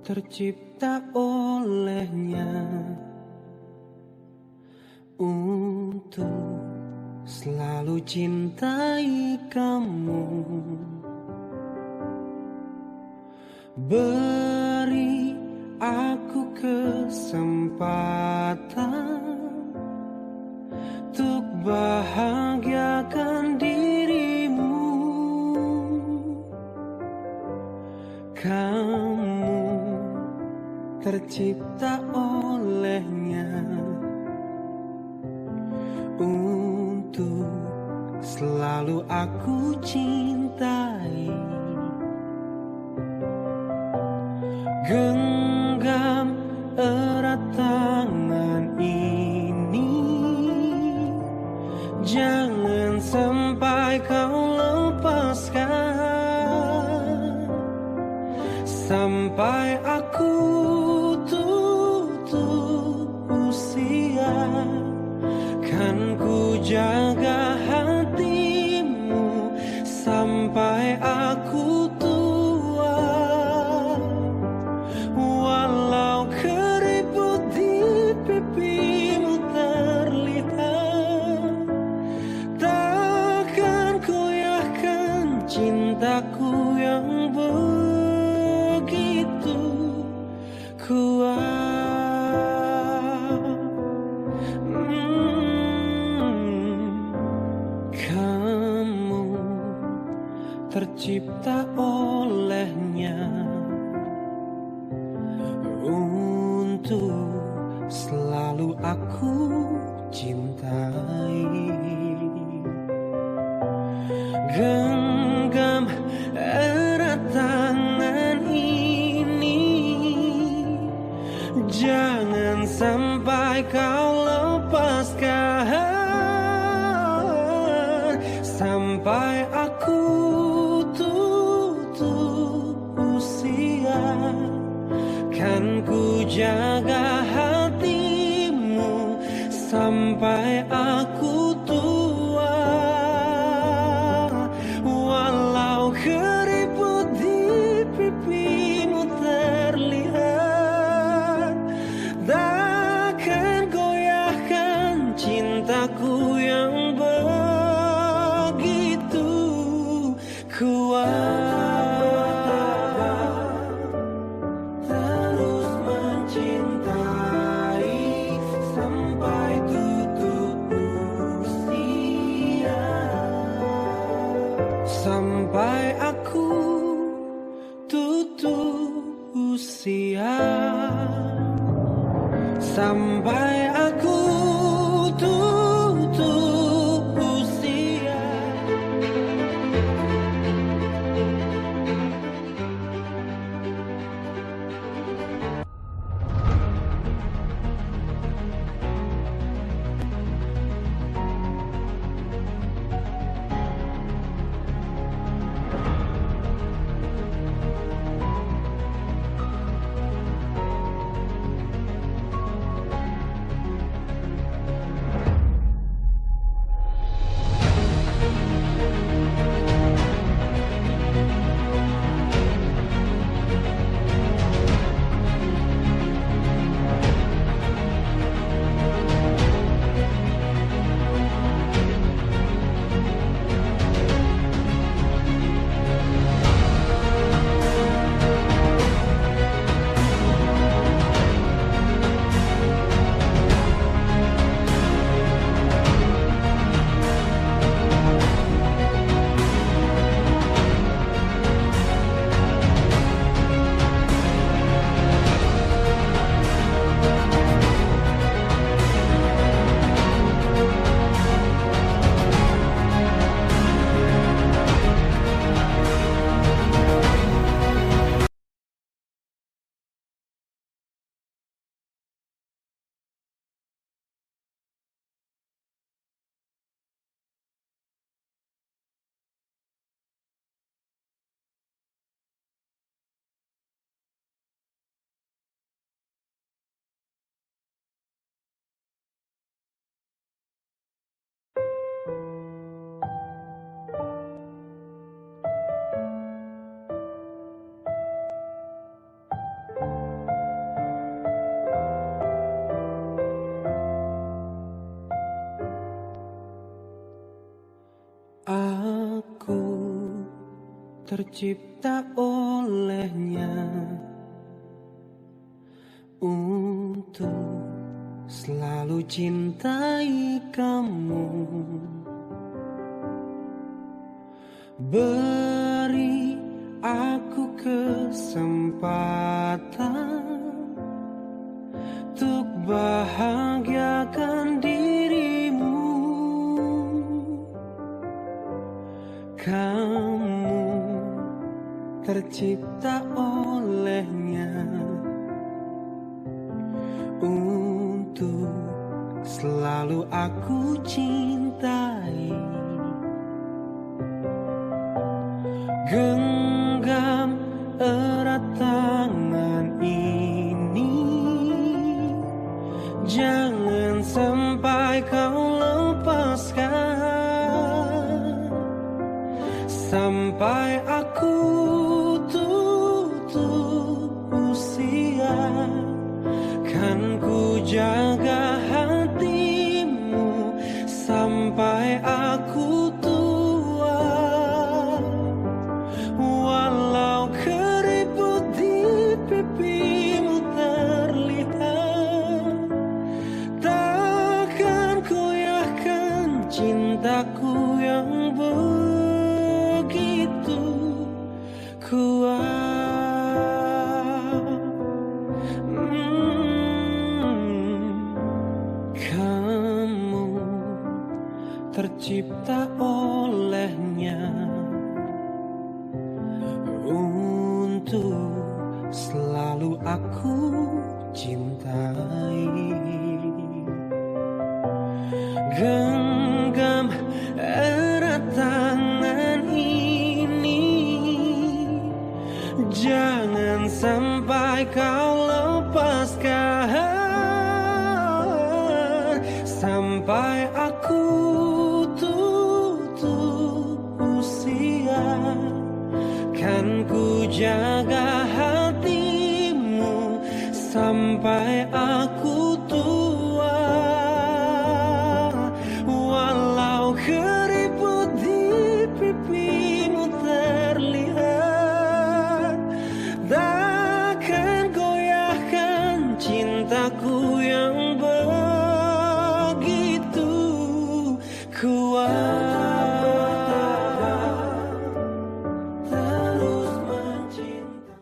tercipta olehnya untuk selalu cintai kamu. Beri aku kesempatan untuk bahagiakan dirimu. Kamu tercipta olehnya untuk selalu aku cintai. Genggam erat tangan ini, jangan sampai kau lepaskan. Sampai aku tutup usia, kan ku jaga hatimu sampai aku tua. Walau keriput di pipimu terlihat, takkan goyahkan cintaku yang begitu kuat. Kamu tercipta olehnya untuk selalu aku cintai. Genggam erat tangan ini, jangan sampai kau lepaskan. Sampai aku tutup usia, kan ku jaga hatimu usia, sampai aku tutup usia. Aku tercipta olehnya untuk selalu cintai kamu. Beri aku kesempatan untuk bahagiakan dirimu. Kamu tercipta olehnya untuk selalu aku cintai. Genggam erat tangan ini, jangan sampai kau lepaskan. Sampai aku tutup usia, kan ku jaga hatimu sampai aku tua. Walau keriput di pipimu terlihat, takkan goyahkan cintaku yang begitu kuat. Kamu tercipta olehnya untuk selalu aku cintai. Genggam erat tangan ini, jangan sampai kau lepaskan. Sampai aku tutup usia, kan ku jaga hatimu sampai aku tua. Walau keriput di pipimu terlihat, takkan goyahkan cintaku yang begitu kuat. Terus mencinta.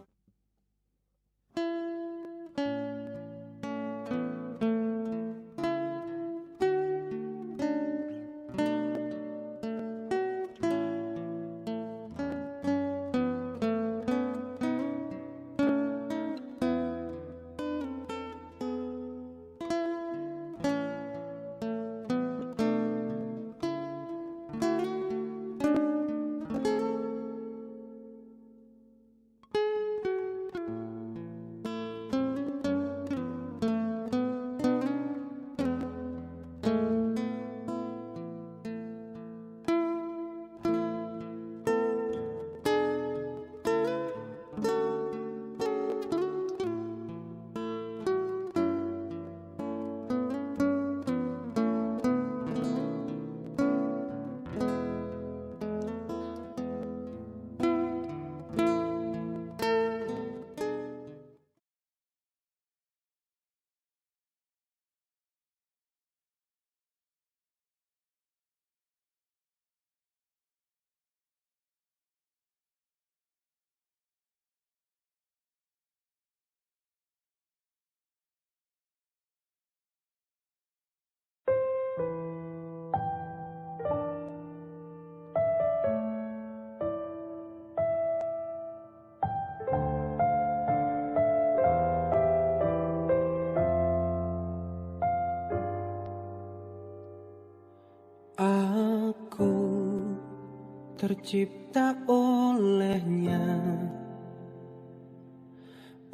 tercipta olehnya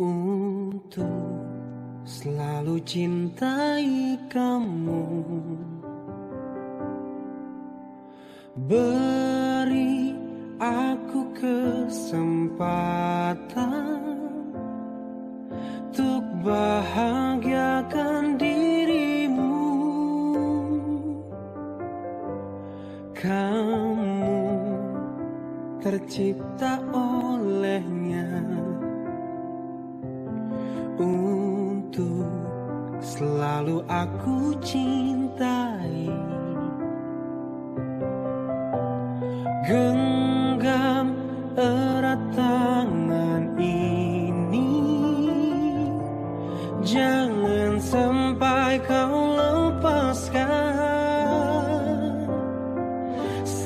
untuk selalu cintai kamu. Beri aku kesempatan untuk bahagiakan dirimu. Kamu tercipta olehnya untuk selalu aku cintai. Genggam erat tangan ini, jangan sampai kau lepaskan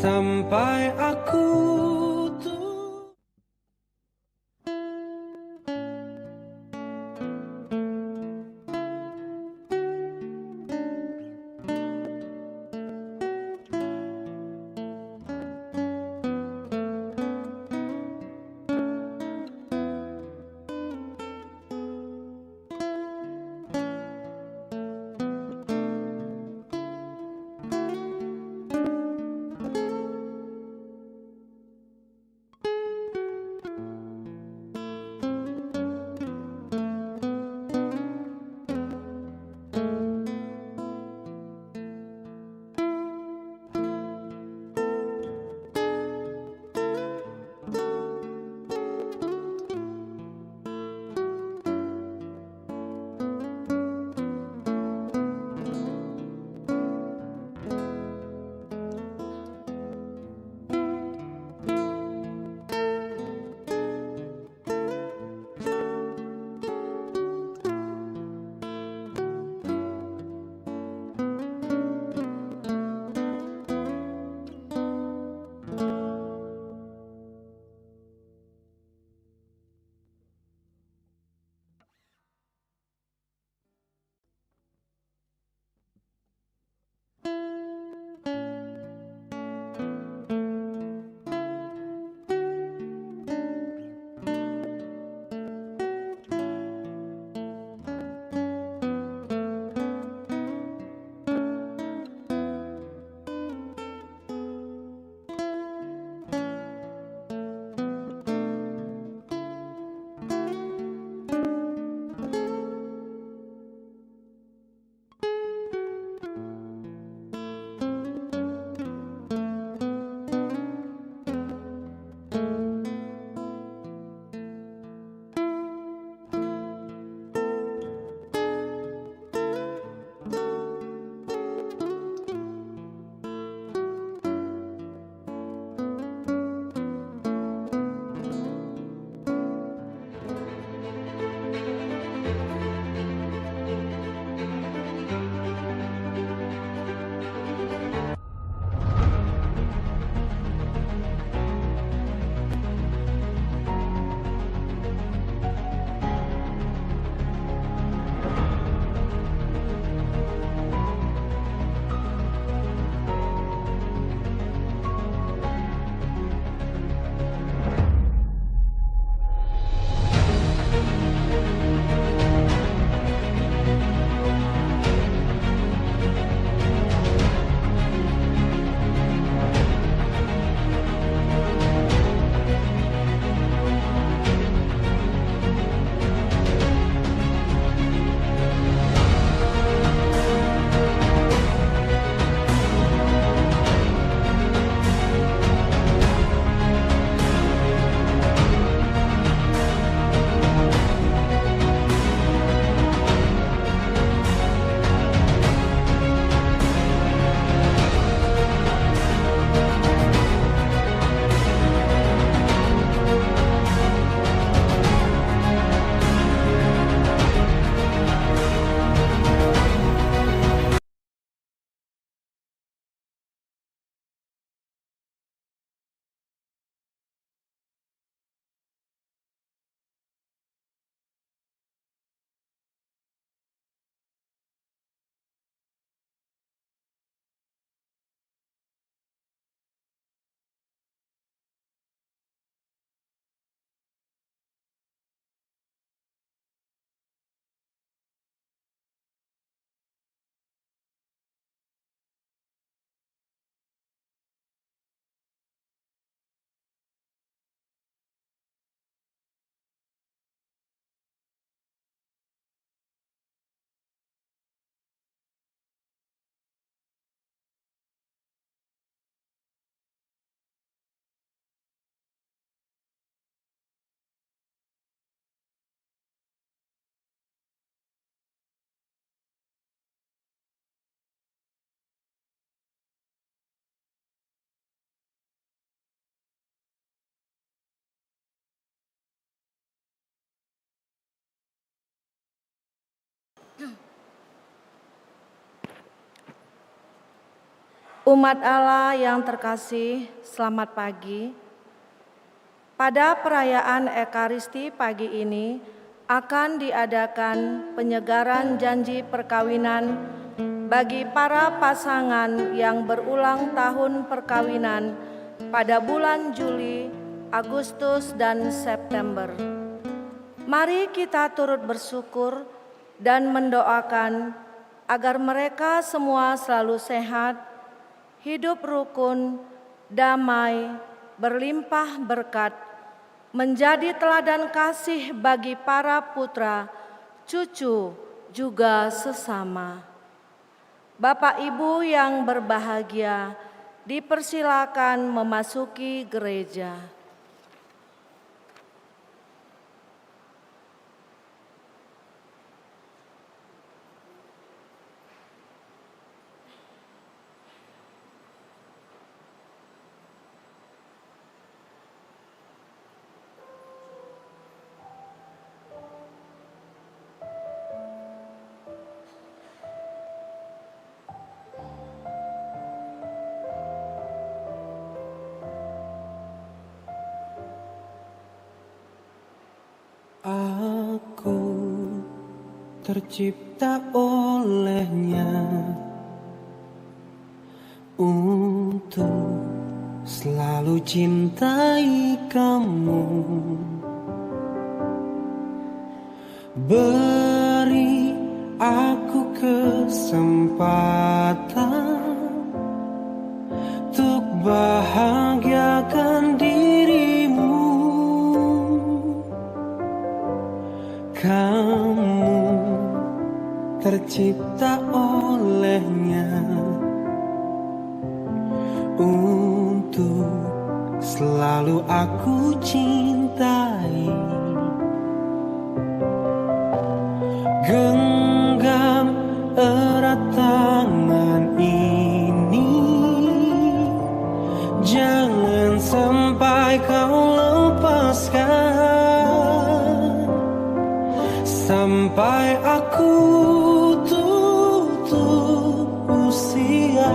sampai aku tuh. Umat Allah yang terkasih, selamat pagi. Pada perayaan Ekaristi pagi ini akan diadakan penyegaran janji perkawinan bagi para pasangan yang berulang tahun perkawinan pada bulan Juli, Agustus, dan September. Mari kita turut bersyukur dan mendoakan agar mereka semua selalu sehat, hidup rukun, damai, berlimpah berkat, menjadi teladan kasih bagi para putra, cucu, juga sesama. Bapak Ibu yang berbahagia, dipersilakan memasuki gereja. Aku tercipta olehnya untuk selalu cintai kamu. Beri aku kesempatan untuk bahagiakan dirimu. Kamu tercipta olehnya untuk selalu aku cintai. Genggam erat tangan ini, jangan sampai kau lepaskan. Sampai aku tutup usia,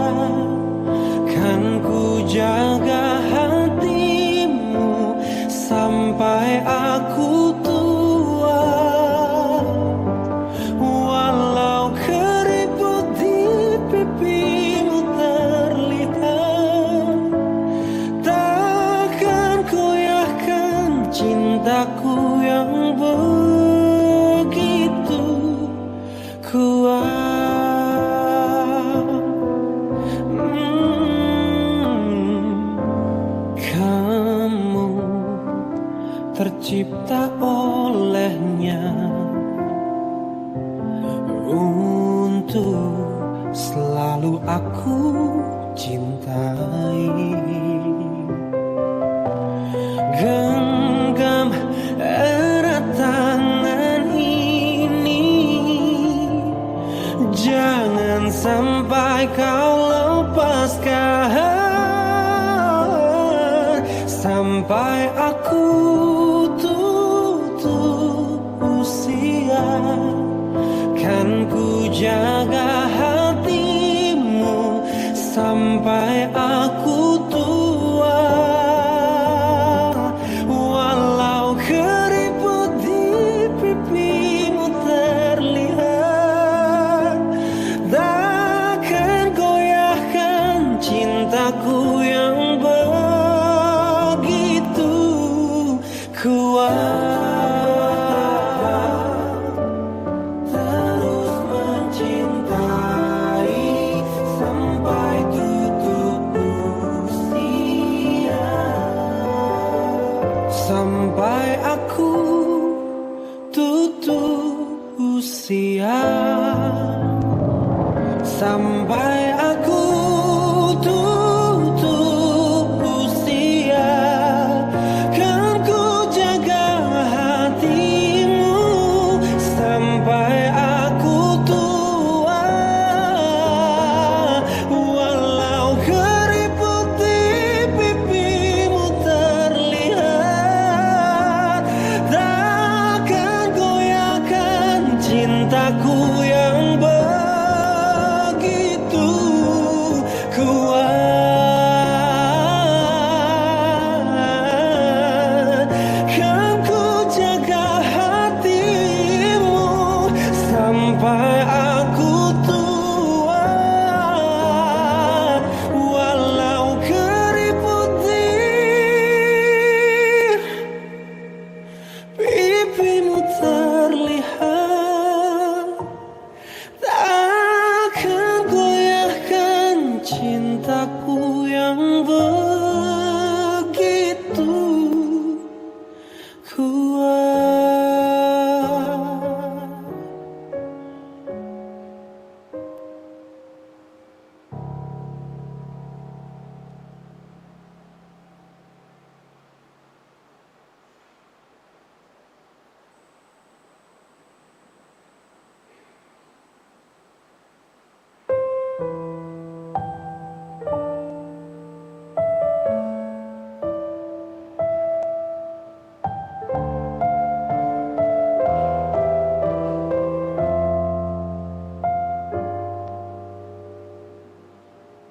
kan ku jaga hatimu sampai aku tua. Walau keriput di pipimu terlihat, takkan goyahkan cintaku yang kamu tercipta olehnya untuk selalu aku cintai. Genggam erat tangan ini, jangan sampai kau lepaskan. Sampai aku tutup usia, kan ku jaga hatimu sampai aku tua. Walau keriput di pipimu terlihat, takkan goyahkan cintaku yang terus mencintai sampai tutup usia. Sampai aku tutup usia. Sampai aku tutup usia, kan ku jaga hatimu sampai aku tua. Walau keriput di pipimu terlihat, takkan goyahkan cintaku yang begitu pipimu terlihat, takkan goyahkan cintaku yang begitu kuat.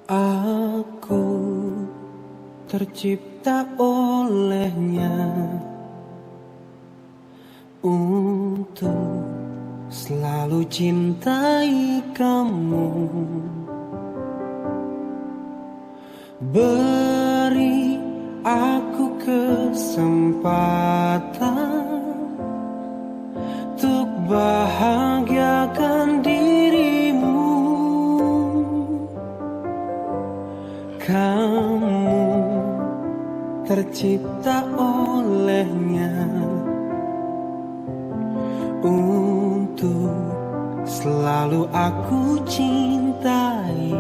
Aku tercipta olehnya untuk selalu cintai kamu. Beri aku kesempatan untuk bahagiakan dirimu. Kamu tercipta olehnya untuk selalu aku cintai.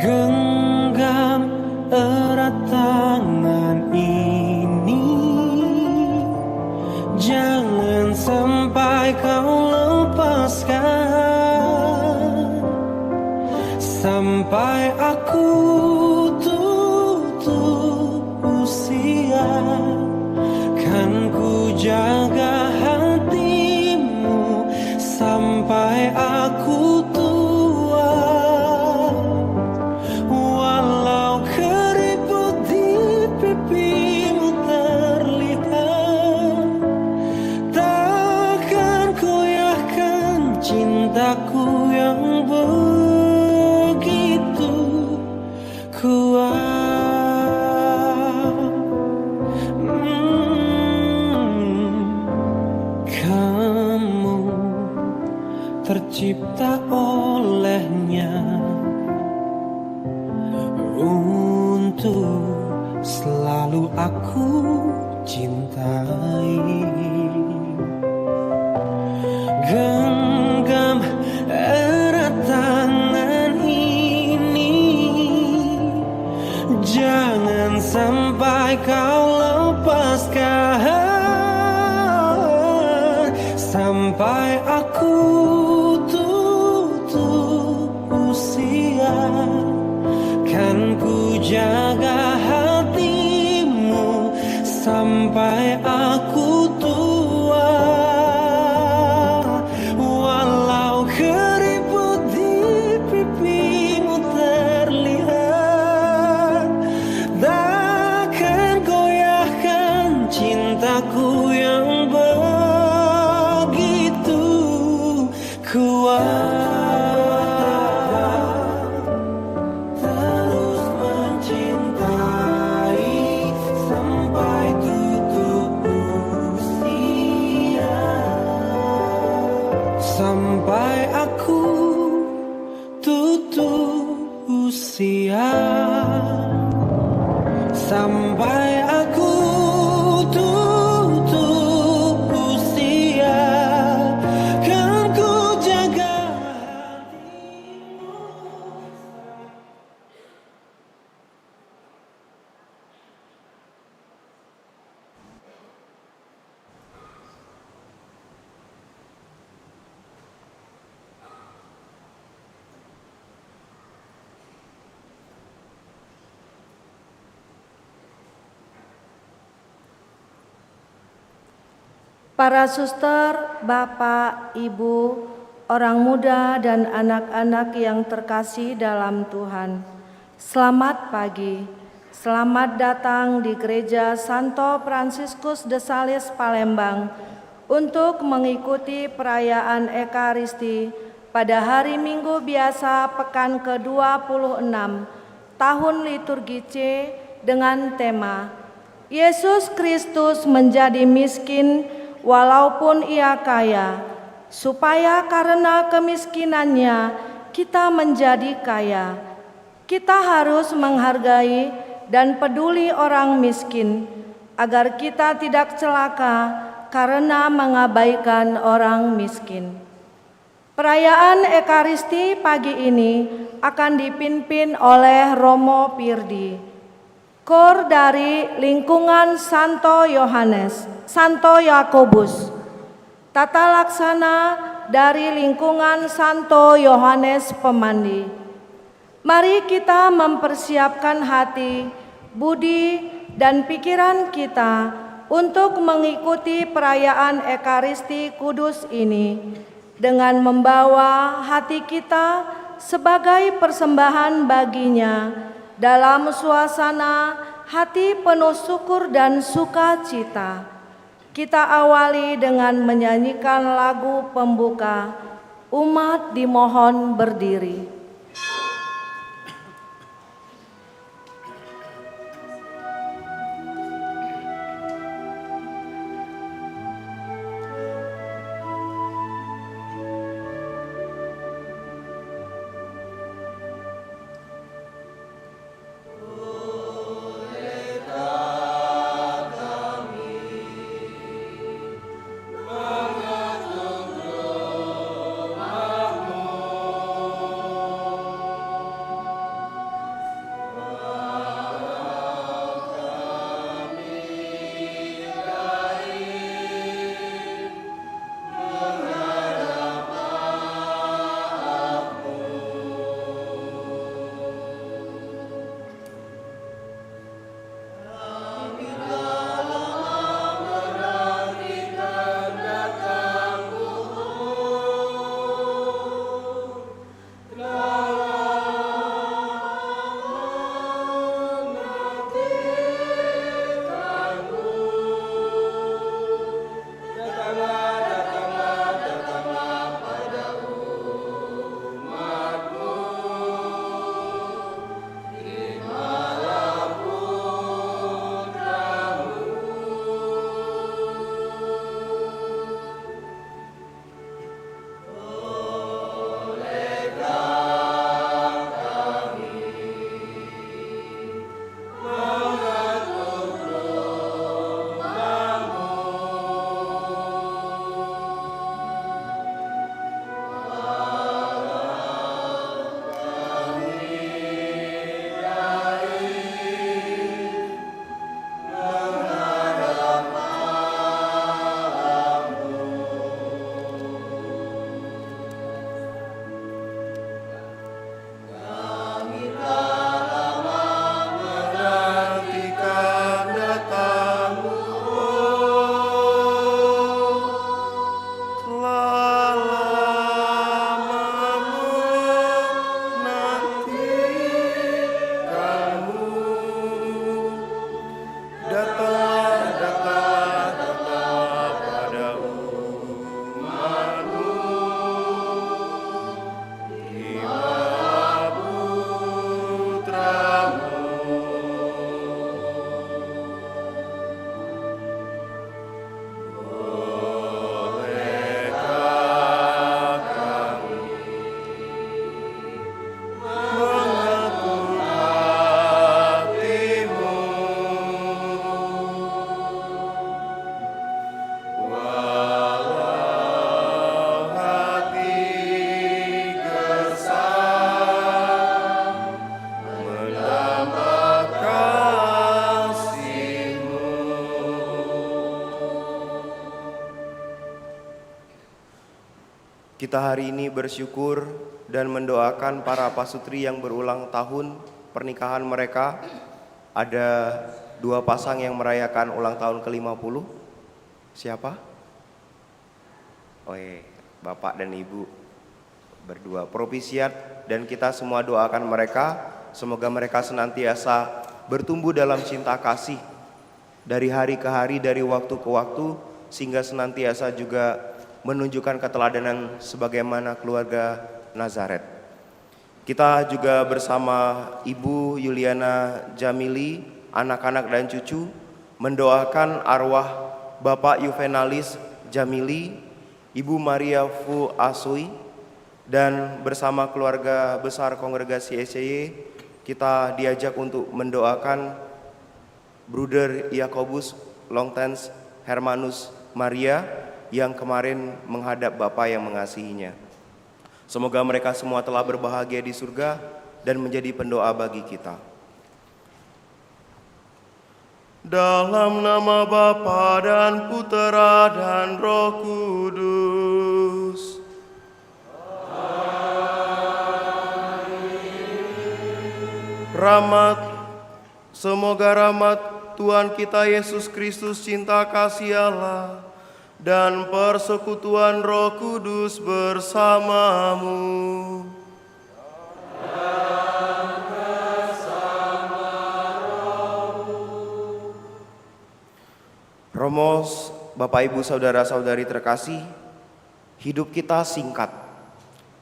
Genggam erat tangan ini, jangan sampai kau lepaskan. Sampai aku tutup usia, kan ku jaga hatimu sampai aku tua. Walau keriput di pipimu terlihat, takkan goyahkan cintaku yang kamu tercipta olehnya untuk selalu aku cintai. Genggam erat tangan ini, jangan sampai kau lepaskan. Sampai aku tutup usia, kan ku jaga hatimu sampai aku tua. Walau keriput di pipimu terlihat, takkan goyahkan cintaku yang terus mencintai sampai tutup usia. Sampai aku tutup usia. Sampai aku para suster, bapak, ibu, orang muda, dan anak-anak yang terkasih dalam Tuhan, selamat pagi. Selamat datang di Gereja Santo Fransiskus de Sales, Palembang, untuk mengikuti perayaan Ekaristi pada hari Minggu biasa pekan ke-26 tahun liturgi C dengan tema Yesus Kristus menjadi miskin walaupun Ia kaya, supaya karena kemiskinannya kita menjadi kaya. Kita harus menghargai dan peduli orang miskin, agar kita tidak celaka karena mengabaikan orang miskin. Perayaan Ekaristi pagi ini akan dipimpin oleh Romo Pirdi, Kor dari lingkungan Santo Yakobus, tata laksana dari lingkungan Santo Yohanes Pemandi. Mari kita mempersiapkan hati, budi, dan pikiran kita untuk mengikuti perayaan Ekaristi Kudus ini dengan membawa hati kita sebagai persembahan baginya dalam suasana hati penuh syukur dan sukacita. Kita awali dengan menyanyikan lagu pembuka, Umat Dimohon Berdiri. Kita hari ini bersyukur dan mendoakan para pasutri yang berulang tahun pernikahan mereka. Ada 2 pasang yang merayakan ulang tahun ke-50. Siapa? Bapak dan Ibu berdua. Propisiat dan kita semua doakan mereka. Semoga mereka senantiasa bertumbuh dalam cinta kasih dari hari ke hari, dari waktu ke waktu, sehingga senantiasa juga menunjukkan keteladanan sebagaimana keluarga Nazaret. Kita juga bersama Ibu Yuliana Jamili, anak-anak dan cucu, mendoakan arwah Bapak Juvenalis Jamili, Ibu Maria Fu Asui, dan bersama keluarga besar Kongregasi SCY kita diajak untuk mendoakan Bruder Yakobus Longtens Hermanus Maria yang kemarin menghadap Bapa yang mengasihinya. Semoga mereka semua telah berbahagia di surga dan menjadi pendoa bagi kita. Dalam nama Bapa dan Putera dan Roh Kudus. Semoga rahmat Tuhan kita Yesus Kristus, cinta kasih Allah, dan persekutuan Roh Kudus bersamamu. Romos, Bapak Ibu Saudara-saudari terkasih, hidup kita singkat.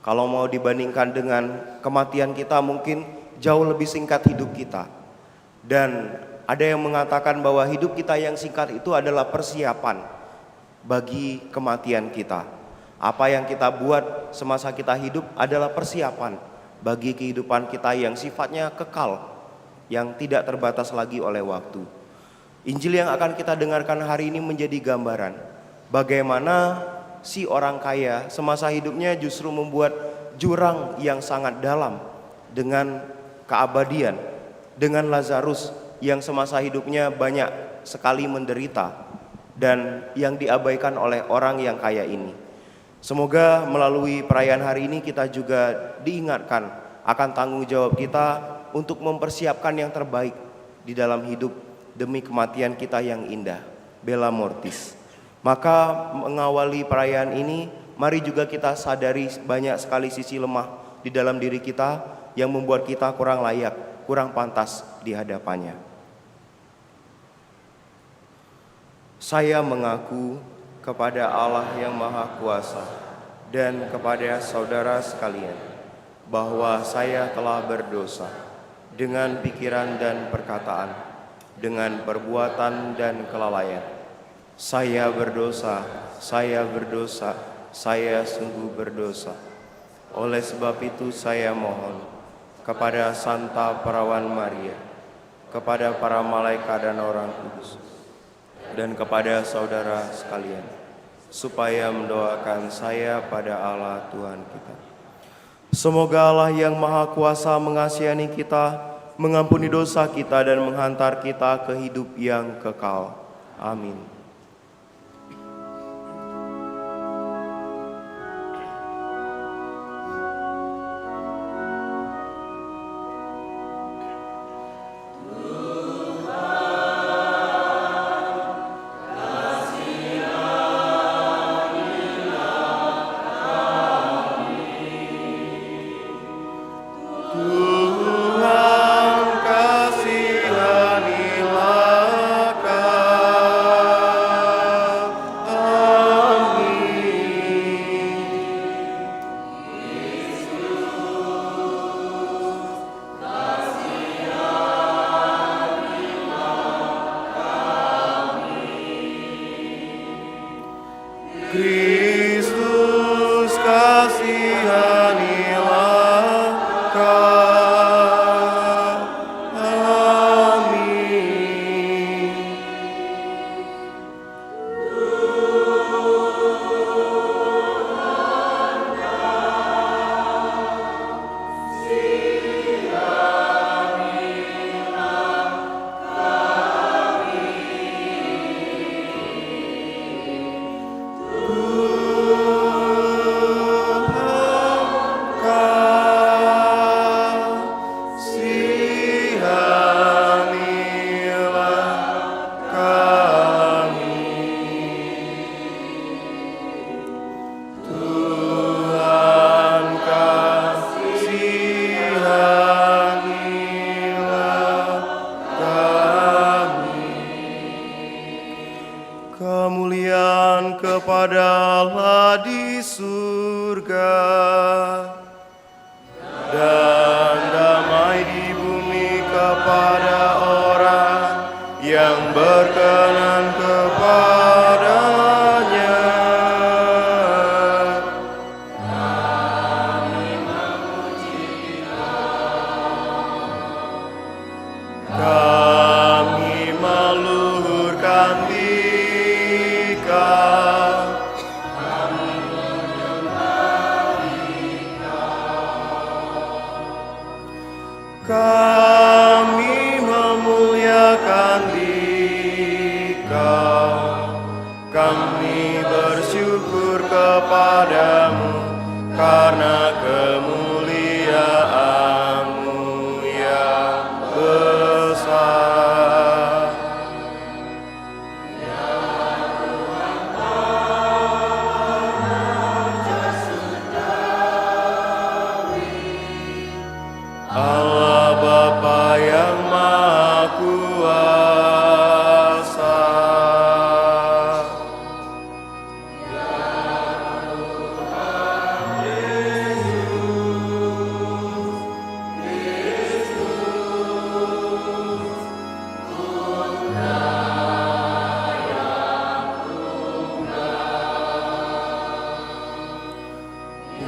Kalau mau dibandingkan dengan kematian kita, mungkin jauh lebih singkat hidup kita. Dan ada yang mengatakan bahwa hidup kita yang singkat itu adalah persiapan bagi kematian kita. Apa yang kita buat semasa kita hidup adalah persiapan bagi kehidupan kita yang sifatnya kekal, yang tidak terbatas lagi oleh waktu. Injil yang akan kita dengarkan hari ini menjadi gambaran bagaimana si orang kaya semasa hidupnya justru membuat jurang yang sangat dalam dengan keabadian, dengan Lazarus yang semasa hidupnya banyak sekali menderita dan yang diabaikan oleh orang yang kaya ini. Semoga melalui perayaan hari ini kita juga diingatkan akan tanggung jawab kita untuk mempersiapkan yang terbaik di dalam hidup demi kematian kita yang indah, Bella Mortis. Maka mengawali perayaan ini, mari juga kita sadari banyak sekali sisi lemah di dalam diri kita yang membuat kita kurang layak, kurang pantas di hadapannya. Saya mengaku kepada Allah yang Maha Kuasa dan kepada saudara sekalian bahwa saya telah berdosa dengan pikiran dan perkataan, dengan perbuatan dan kelalaian. Saya berdosa, saya sungguh berdosa. Oleh sebab itu saya mohon kepada Santa Perawan Maria, kepada para malaikat dan orang kudus, dan kepada saudara sekalian, supaya mendoakan saya pada Allah Tuhan kita. Semoga Allah yang Maha Kuasa mengasihani kita, mengampuni dosa kita, dan menghantar kita ke hidup yang kekal. Amin. Kristus kasihanilah kami. Kemuliaan kepada Allah di surga dan damai di bumi kepada orang yang berkenan Kami bersyukur kepadamu karena kemuliaan-Mu yang besar. Allah Bapa yang Maha Kuasa,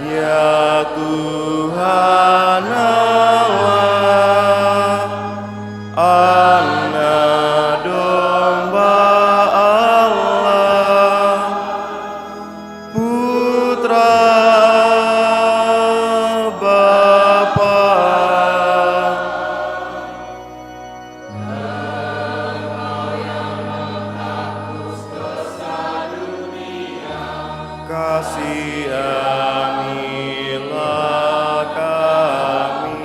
ya Tuhan Allah, Anak Domba Allah, Putra Bapa, kasihanilah kami.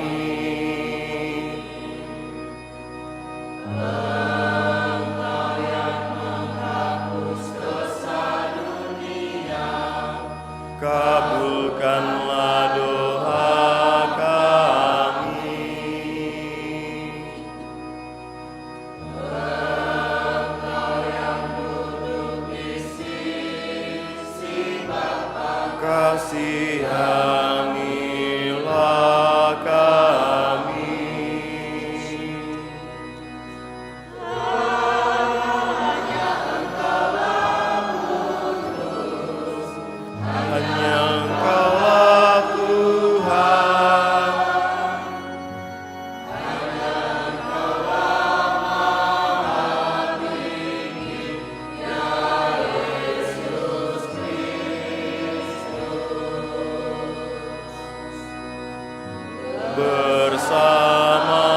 Kabulkanlah doa kami. Kasihanilah kami. Hanya Engkaulah Tuhan. Bersama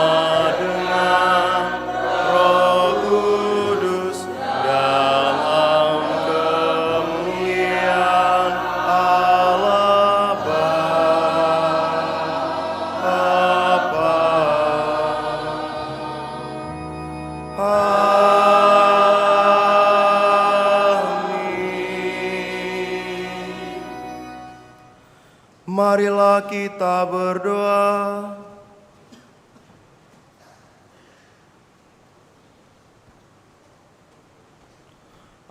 dengan Roh Kudus dalam kemuliaan Allah Bapa. Amin. Marilah kita berdoa.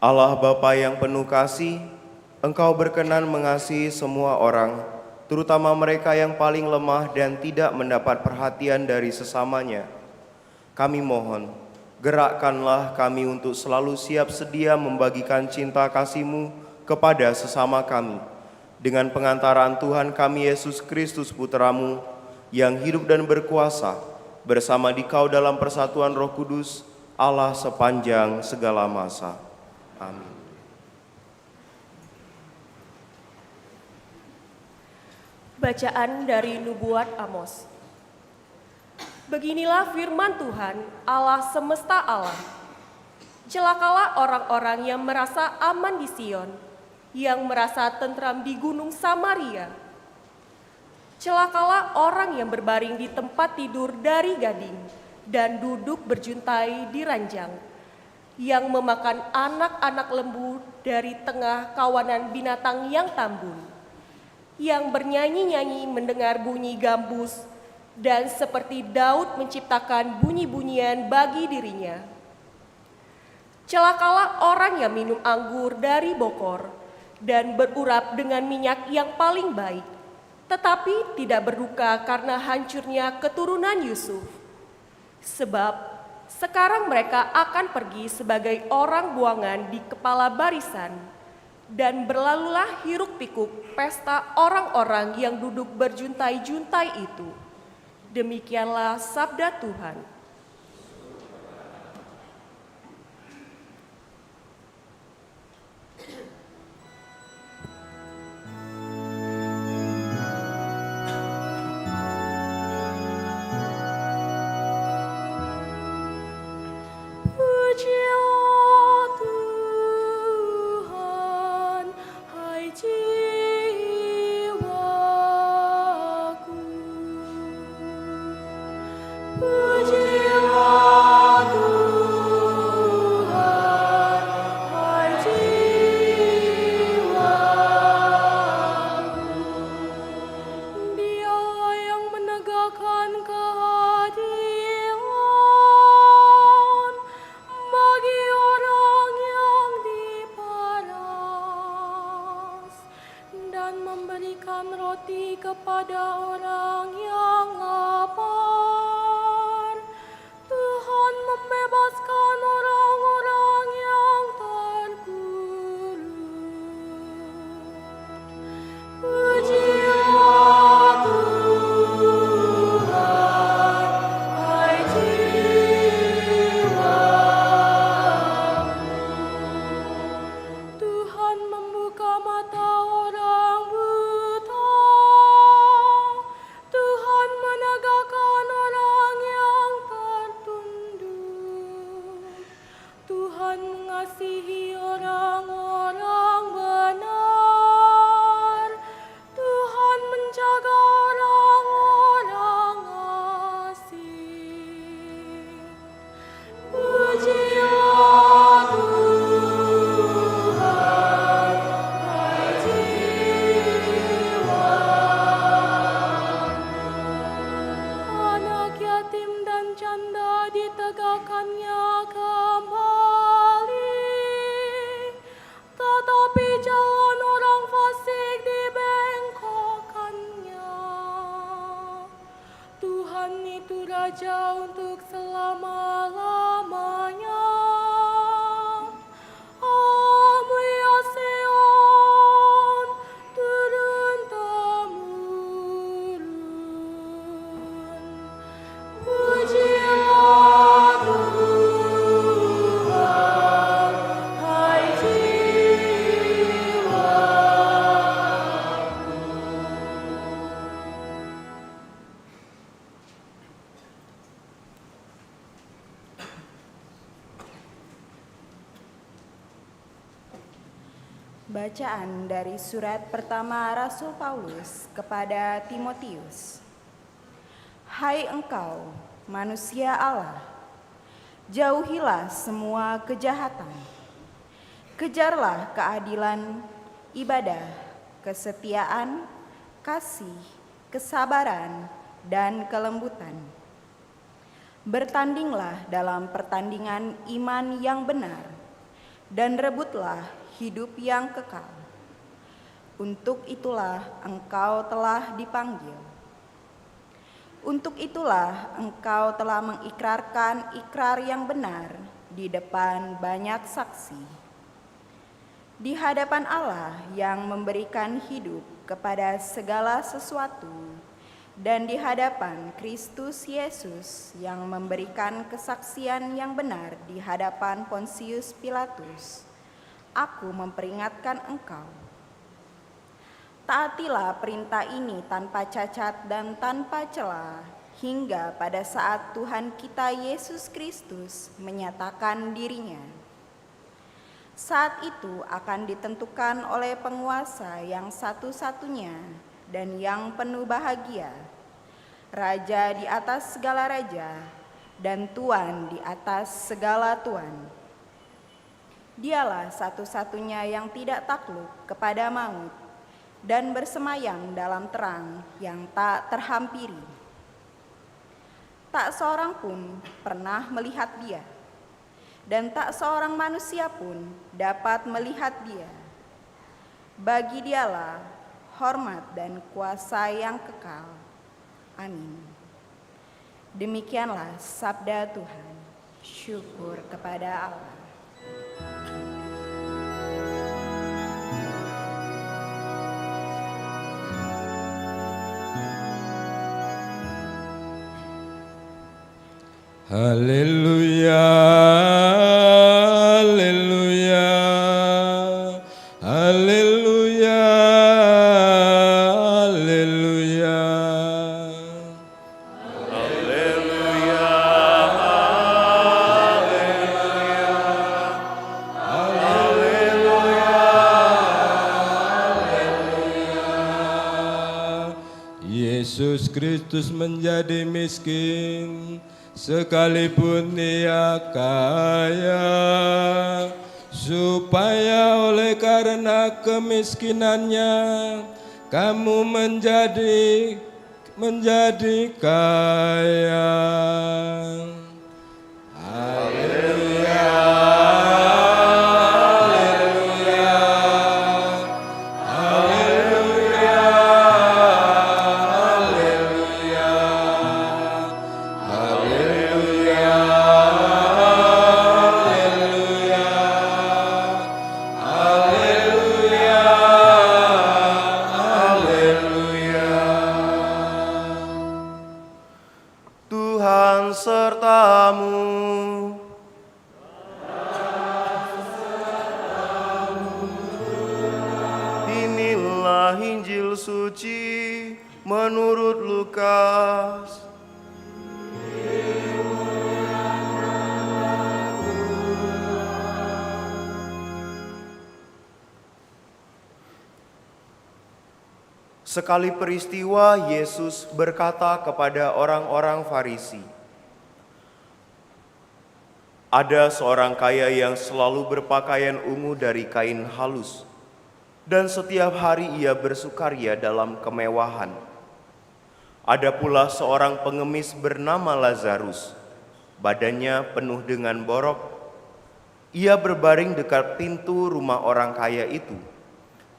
Allah Bapa yang penuh kasih, Engkau berkenan mengasihi semua orang, terutama mereka yang paling lemah dan tidak mendapat perhatian dari sesamanya. Kami mohon, gerakkanlah kami untuk selalu siap sedia membagikan cinta kasih-Mu kepada sesama kami. Dengan pengantaran Tuhan kami Yesus Kristus Putra-Mu, yang hidup dan berkuasa, bersama Dikau dalam persatuan Roh Kudus, Allah sepanjang segala masa. Amin. Bacaan dari Nubuat Amos. Beginilah firman Tuhan, Allah semesta alam. Celakalah orang-orang yang merasa aman di Sion, yang merasa tentram di gunung Samaria. Celakalah orang yang berbaring di tempat tidur dari gading dan duduk berjuntai di ranjang, yang memakan anak-anak lembu dari tengah kawanan binatang yang tambun, yang bernyanyi-nyanyi mendengar bunyi gambus, dan seperti Daud menciptakan bunyi-bunyian bagi dirinya. Celakalah orang yang minum anggur dari bokor dan berurap dengan minyak yang paling baik, tetapi tidak berduka karena hancurnya keturunan Yusuf. Sebab sekarang mereka akan pergi sebagai orang buangan di kepala barisan, dan berlalulah hiruk-pikuk pesta orang-orang yang duduk berjuntai-juntai itu. Demikianlah sabda Tuhan. kepada orang yang lapar. Tuhan membebaskan orang-orang yang terkurung. Pujilah Tuhan, hai jiwaku. Tuhan membuka mata orang buta. Tuhan menegakkan orang yang tertunduk. Tuhan mengasihi orang-orang benar. Tuhan menjaga orang-orang asing. Pujilah Tuhan, hai jiwaku. Anak yatim dan janda ditegakkannya kembali, tetapi jalan orang fasik dibengkokkannya. Tuhan itu Raja untuk selama-lamanya. Amuya Sion, turun-temurun. Pujilah Tuhan, hai jiwaku. Bacaan dari surat pertama Rasul Paulus kepada Timotius. Hai engkau, manusia Allah, jauhilah semua kejahatan. Kejarlah keadilan, ibadah, kesetiaan, kasih, kesabaran, dan kelembutan. Bertandinglah dalam pertandingan iman yang benar, dan rebutlah hidup yang kekal. Untuk itulah engkau telah dipanggil. Untuk itulah engkau telah mengikrarkan ikrar yang benar di depan banyak saksi. Di hadapan Allah yang memberikan hidup kepada segala sesuatu, dan di hadapan Kristus Yesus yang memberikan kesaksian yang benar di hadapan Pontius Pilatus, aku memperingatkan engkau. Taatilah perintah ini tanpa cacat dan tanpa cela, hingga pada saat Tuhan kita Yesus Kristus menyatakan dirinya. Saat itu akan ditentukan oleh penguasa yang satu-satunya dan yang penuh bahagia, Raja di atas segala raja dan Tuan di atas segala tuan. Dialah satu-satunya yang tidak takluk kepada maut dan bersemayam dalam terang yang tak terhampiri. Tak seorang pun pernah melihat Dia, dan tak seorang manusia pun dapat melihat Dia. Bagi Dialah hormat dan kuasa yang kekal. Amin. Demikianlah sabda Tuhan. Syukur kepada Allah. Haleluya, haleluya, haleluya, haleluya. Haleluya, Yesus Kristus menjadi miskin sekalipun Dia kaya, supaya oleh karena kemiskinannya kamu menjadi kaya. Haleluya. Haleluya. Haleluya. Injil suci menurut Lukas. Sekali peristiwa, Yesus berkata kepada orang-orang Farisi, "Ada seorang kaya yang selalu berpakaian ungu dari kain halus, dan setiap hari ia bersukaria dalam kemewahan. Ada pula seorang pengemis bernama Lazarus, badannya penuh dengan borok. Ia berbaring dekat pintu rumah orang kaya itu,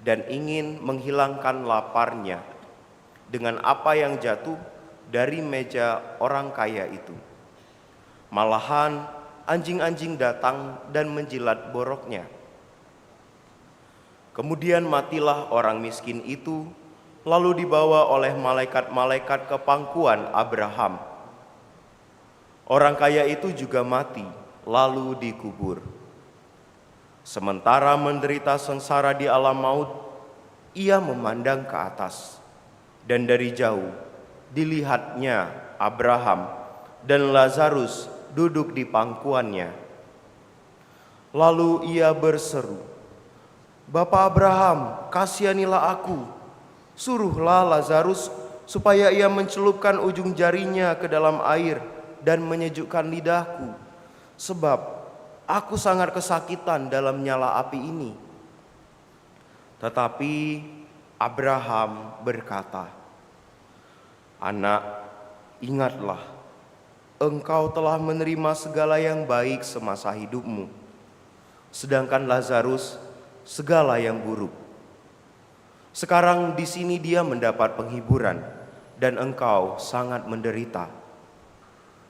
dan ingin menghilangkan laparnya dengan apa yang jatuh dari meja orang kaya itu. Malahan anjing-anjing datang dan menjilat boroknya. Kemudian matilah orang miskin itu, lalu dibawa oleh malaikat-malaikat ke pangkuan Abraham. Orang kaya itu juga mati, lalu dikubur. Sementara menderita sengsara di alam maut, ia memandang ke atas, dan dari jauh dilihatnya Abraham dan Lazarus duduk di pangkuannya. Lalu ia berseru, 'Bapa Abraham, kasihanilah aku. Suruhlah Lazarus supaya ia mencelupkan ujung jarinya ke dalam air dan menyejukkan lidahku, sebab aku sangat kesakitan dalam nyala api ini.' Tetapi Abraham berkata, 'Anak, ingatlah, engkau telah menerima segala yang baik semasa hidupmu, sedangkan Lazarus segala yang buruk. Sekarang di sini dia mendapat penghiburan, dan engkau sangat menderita.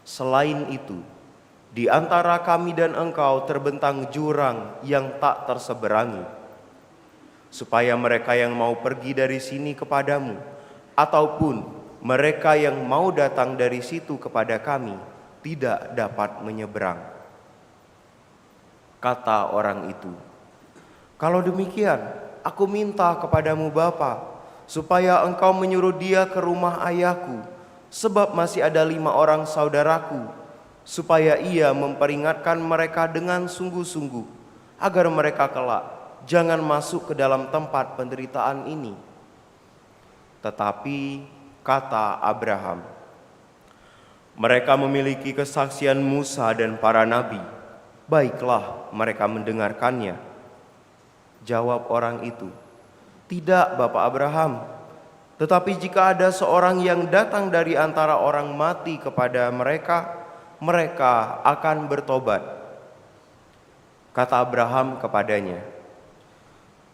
Selain itu, di antara kami dan engkau terbentang jurang yang tak terseberangi, supaya mereka yang mau pergi dari sini kepadamu, ataupun mereka yang mau datang dari situ kepada kami, tidak dapat menyeberang.' Kata orang itu, 'Kalau demikian, aku minta kepadamu Bapa, supaya engkau menyuruh dia ke rumah ayahku, sebab masih ada 5 orang saudaraku, supaya ia memperingatkan mereka dengan sungguh-sungguh, agar mereka kelak jangan masuk ke dalam tempat penderitaan ini.' Tetapi kata Abraham, 'Mereka memiliki kesaksian Musa dan para nabi, baiklah mereka mendengarkannya.' Jawab orang itu, 'Tidak, Bapak Abraham, tetapi jika ada seorang yang datang dari antara orang mati kepada mereka, mereka akan bertobat.' Kata Abraham kepadanya,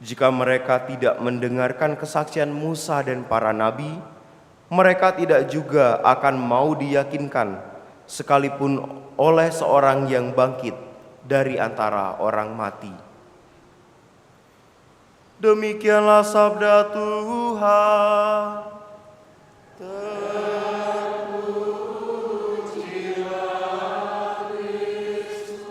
'Jika mereka tidak mendengarkan kesaksian Musa dan para nabi, mereka tidak juga akan mau diyakinkan, sekalipun oleh seorang yang bangkit dari antara orang mati.' Demikianlah sabda Tuhan. Terpujilah Kristus.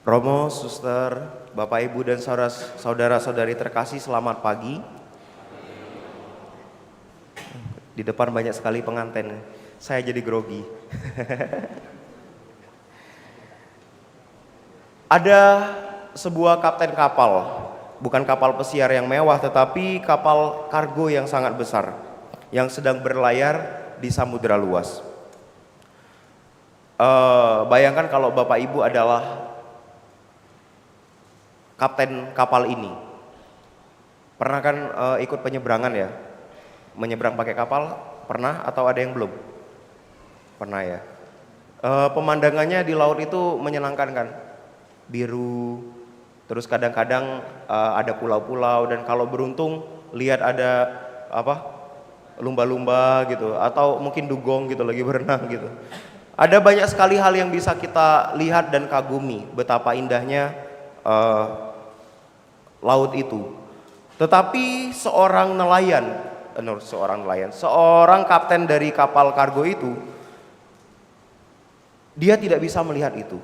Romo, suster, Bapak, Ibu, dan saudara-saudari terkasih, selamat pagi. Di depan banyak sekali pengantin, saya jadi grogi. Ada sebuah kapten kapal, bukan kapal pesiar yang mewah, tetapi kapal kargo yang sangat besar, yang sedang berlayar di samudera luas. Bayangkan kalau Bapak Ibu adalah kapten kapal ini. Pernah kan ikut penyeberangan ya? Menyeberang pakai kapal, pernah atau ada yang belum? Pernah ya. Pemandangannya di laut itu menyenangkan kan? Biru, terus kadang-kadang ada pulau-pulau, dan kalau beruntung lihat ada lumba-lumba gitu, atau mungkin dugong gitu lagi berenang gitu. Ada banyak sekali hal yang bisa kita lihat dan kagumi betapa indahnya laut itu. Tetapi seorang nelayan menurut seorang nelayan. Seorang kapten dari kapal kargo itu, dia tidak bisa melihat itu.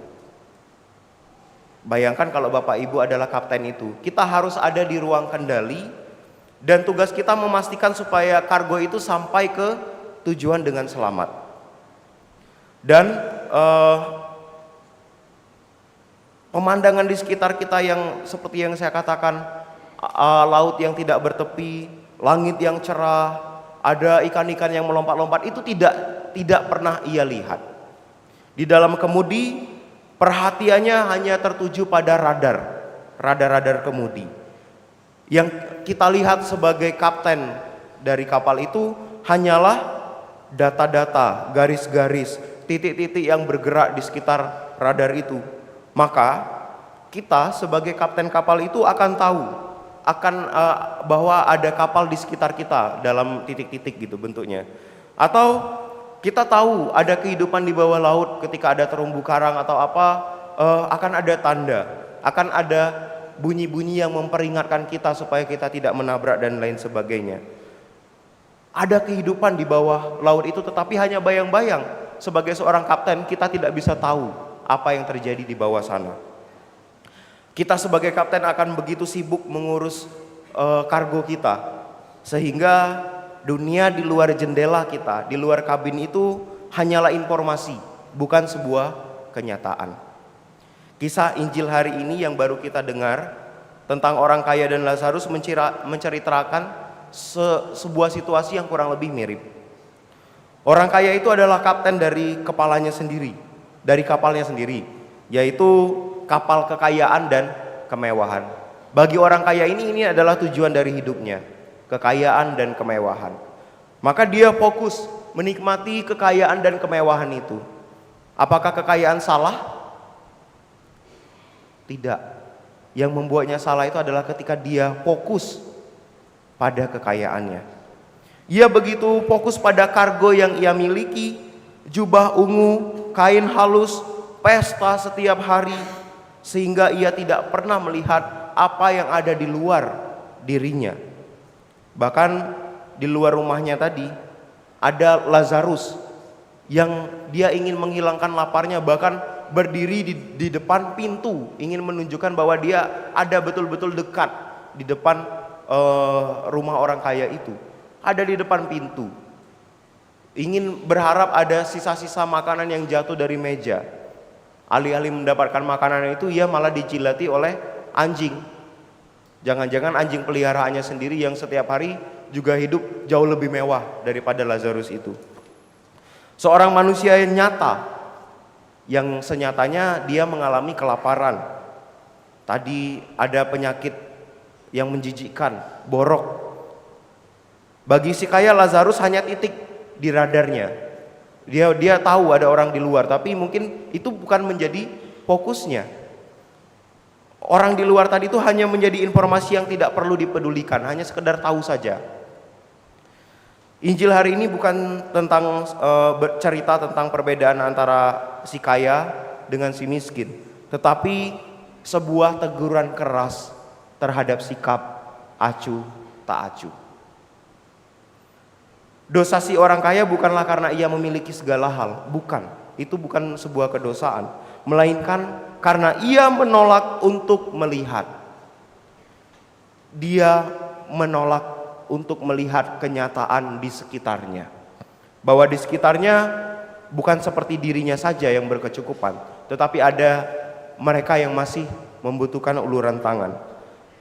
Bayangkan kalau Bapak Ibu adalah kapten itu, kita harus ada di ruang kendali dan tugas kita memastikan supaya kargo itu sampai ke tujuan dengan selamat. Dan pemandangan di sekitar kita yang seperti yang saya katakan, laut yang tidak bertepi, langit yang cerah, ada ikan-ikan yang melompat-lompat, itu tidak pernah ia lihat. Di dalam kemudi, perhatiannya hanya tertuju pada radar kemudi. Yang kita lihat sebagai kapten dari kapal itu hanyalah data-data, garis-garis, titik-titik yang bergerak di sekitar radar itu. Maka kita sebagai kapten kapal itu akan tahu bahwa ada kapal di sekitar kita dalam titik-titik gitu bentuknya. Atau kita tahu ada kehidupan di bawah laut ketika ada terumbu karang atau apa, akan ada tanda, akan ada bunyi-bunyi yang memperingatkan kita supaya kita tidak menabrak dan lain sebagainya. Ada kehidupan di bawah laut itu, tetapi hanya bayang-bayang. Sebagai seorang kapten kita tidak bisa tahu apa yang terjadi di bawah sana. Kita sebagai kapten akan begitu sibuk mengurus kargo kita, sehingga dunia di luar jendela kita, di luar kabin itu hanyalah informasi, bukan sebuah kenyataan. Kisah Injil hari ini yang baru kita dengar tentang orang kaya dan Lazarus menceritakan sebuah situasi yang kurang lebih mirip. Orang kaya itu adalah kapten dari kepalanya sendiri, dari kapalnya sendiri, yaitu kapal kekayaan dan kemewahan. Bagi orang kaya ini adalah tujuan dari hidupnya, kekayaan dan kemewahan. Maka dia fokus menikmati kekayaan dan kemewahan itu. Apakah kekayaan salah? Tidak. Yang membuatnya salah itu adalah ketika dia fokus pada kekayaannya. Ia begitu fokus pada kargo yang ia miliki, jubah ungu, kain halus, pesta setiap hari, sehingga ia tidak pernah melihat apa yang ada di luar dirinya. Bahkan di luar rumahnya tadi ada Lazarus yang dia ingin menghilangkan laparnya, bahkan berdiri di depan pintu, ingin menunjukkan bahwa dia ada betul-betul dekat di depan rumah orang kaya itu. Ada di depan pintu, ingin berharap ada sisa-sisa makanan yang jatuh dari meja. Alih-alih mendapatkan makanan itu, ia malah dijilati oleh anjing. Jangan-jangan anjing peliharaannya sendiri yang setiap hari juga hidup jauh lebih mewah daripada Lazarus itu. Seorang manusia yang nyata, yang senyatanya dia mengalami kelaparan. Tadi ada penyakit yang menjijikkan, borok. Bagi si kaya, Lazarus hanya titik di radarnya. Dia tahu ada orang di luar, tapi mungkin itu bukan menjadi fokusnya. Orang di luar tadi itu hanya menjadi informasi yang tidak perlu dipedulikan, hanya sekedar tahu saja. Injil hari ini bukan tentang cerita tentang perbedaan antara si kaya dengan si miskin, tetapi sebuah teguran keras terhadap sikap acuh tak acuh. Dosa si orang kaya bukanlah karena ia memiliki segala hal, bukan. Itu bukan sebuah kedosaan, melainkan karena ia menolak untuk melihat. Dia menolak untuk melihat kenyataan di sekitarnya, bahwa di sekitarnya bukan seperti dirinya saja yang berkecukupan, tetapi ada mereka yang masih membutuhkan uluran tangan.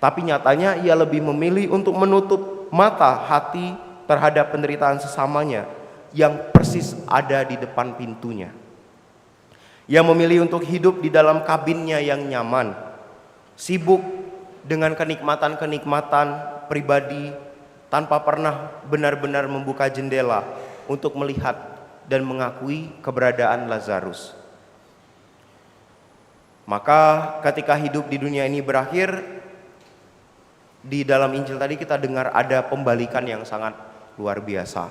Tapi nyatanya ia lebih memilih untuk menutup mata hati terhadap penderitaan sesamanya yang persis ada di depan pintunya. Ia memilih untuk hidup di dalam kabinnya yang nyaman, sibuk dengan kenikmatan-kenikmatan pribadi tanpa pernah benar-benar membuka jendela untuk melihat dan mengakui keberadaan Lazarus. Maka ketika hidup di dunia ini berakhir, di dalam Injil tadi kita dengar ada pembalikan yang sangat luar biasa.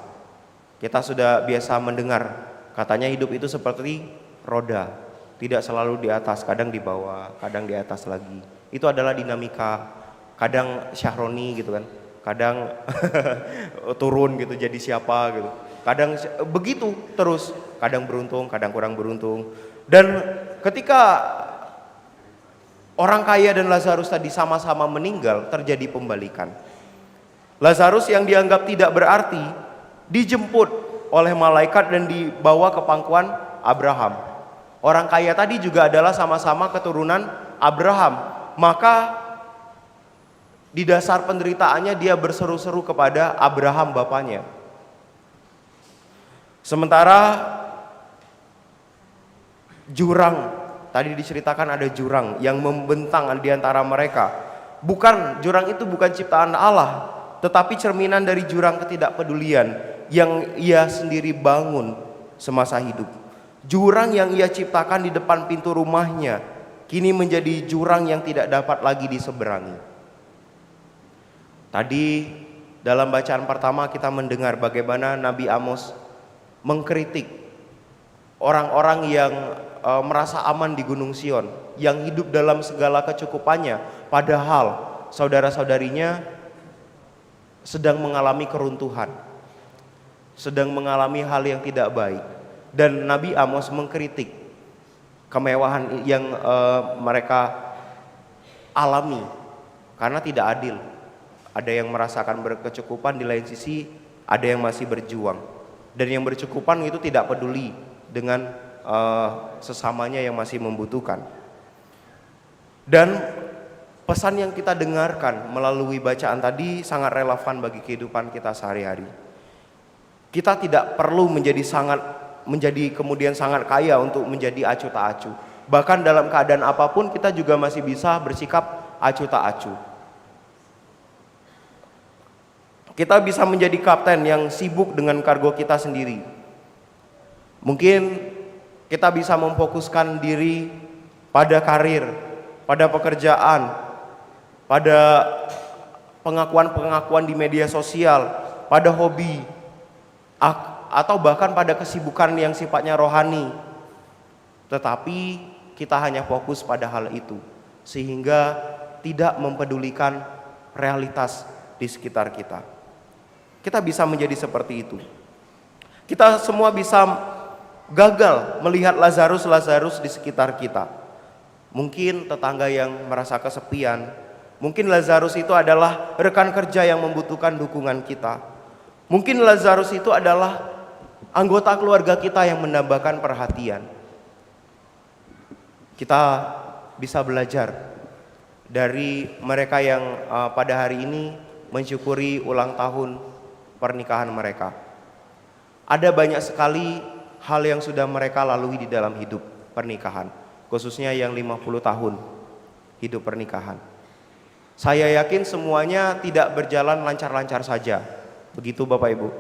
Kita sudah biasa mendengar, katanya hidup itu seperti roda, tidak selalu di atas, kadang di bawah, kadang di atas lagi. Itu adalah dinamika, kadang syahroni gitu kan, kadang turun gitu jadi siapa gitu. Kadang begitu terus, kadang beruntung, kadang kurang beruntung. Dan ketika orang kaya dan Lazarus tadi sama-sama meninggal, terjadi pembalikan. Lazarus yang dianggap tidak berarti dijemput oleh malaikat dan dibawa ke pangkuan Abraham. Orang kaya tadi juga adalah sama-sama keturunan Abraham. Maka di dasar penderitaannya dia berseru-seru kepada Abraham bapaknya. Sementara jurang, tadi diceritakan ada jurang yang membentang di antara mereka. Jurang itu bukan ciptaan Allah, tetapi cerminan dari jurang ketidakpedulian yang ia sendiri bangun semasa hidup. Jurang yang ia ciptakan di depan pintu rumahnya kini menjadi jurang yang tidak dapat lagi diseberangi. Tadi dalam bacaan pertama kita mendengar bagaimana Nabi Amos mengkritik orang-orang yang merasa aman di Gunung Sion, yang hidup dalam segala kecukupannya, padahal saudara-saudarinya sedang mengalami keruntuhan, sedang mengalami hal yang tidak baik. Dan Nabi Amos mengkritik kemewahan yang mereka alami karena tidak adil. Ada yang merasakan berkecukupan, di lain sisi ada yang masih berjuang. Dan yang berkecukupan itu tidak peduli dengan sesamanya yang masih membutuhkan. Dan pesan yang kita dengarkan melalui bacaan tadi sangat relevan bagi kehidupan kita sehari-hari. Kita tidak perlu menjadi kemudian sangat kaya untuk menjadi acuh tak acuh. Bahkan dalam keadaan apapun kita juga masih bisa bersikap acuh tak acuh. Kita bisa menjadi kapten yang sibuk dengan kargo kita sendiri. Mungkin kita bisa memfokuskan diri pada karir, pada pekerjaan, pada pengakuan-pengakuan di media sosial, pada hobi, atau bahkan pada kesibukan yang sifatnya rohani. Tetapi kita hanya fokus pada hal itu, sehingga tidak mempedulikan realitas di sekitar kita. Kita bisa menjadi seperti itu. Kita semua bisa gagal melihat Lazarus di sekitar kita. Mungkin tetangga yang merasa kesepian, mungkin Lazarus itu adalah rekan kerja yang membutuhkan dukungan kita. Mungkin Lazarus itu adalah anggota keluarga kita yang mendambakan perhatian. Kita bisa belajar dari mereka yang pada hari ini mensyukuri ulang tahun pernikahan mereka. Ada banyak sekali hal yang sudah mereka lalui di dalam hidup pernikahan, khususnya yang 50 tahun hidup pernikahan. Saya yakin semuanya tidak berjalan lancar-lancar saja. Begitu Bapak Ibu?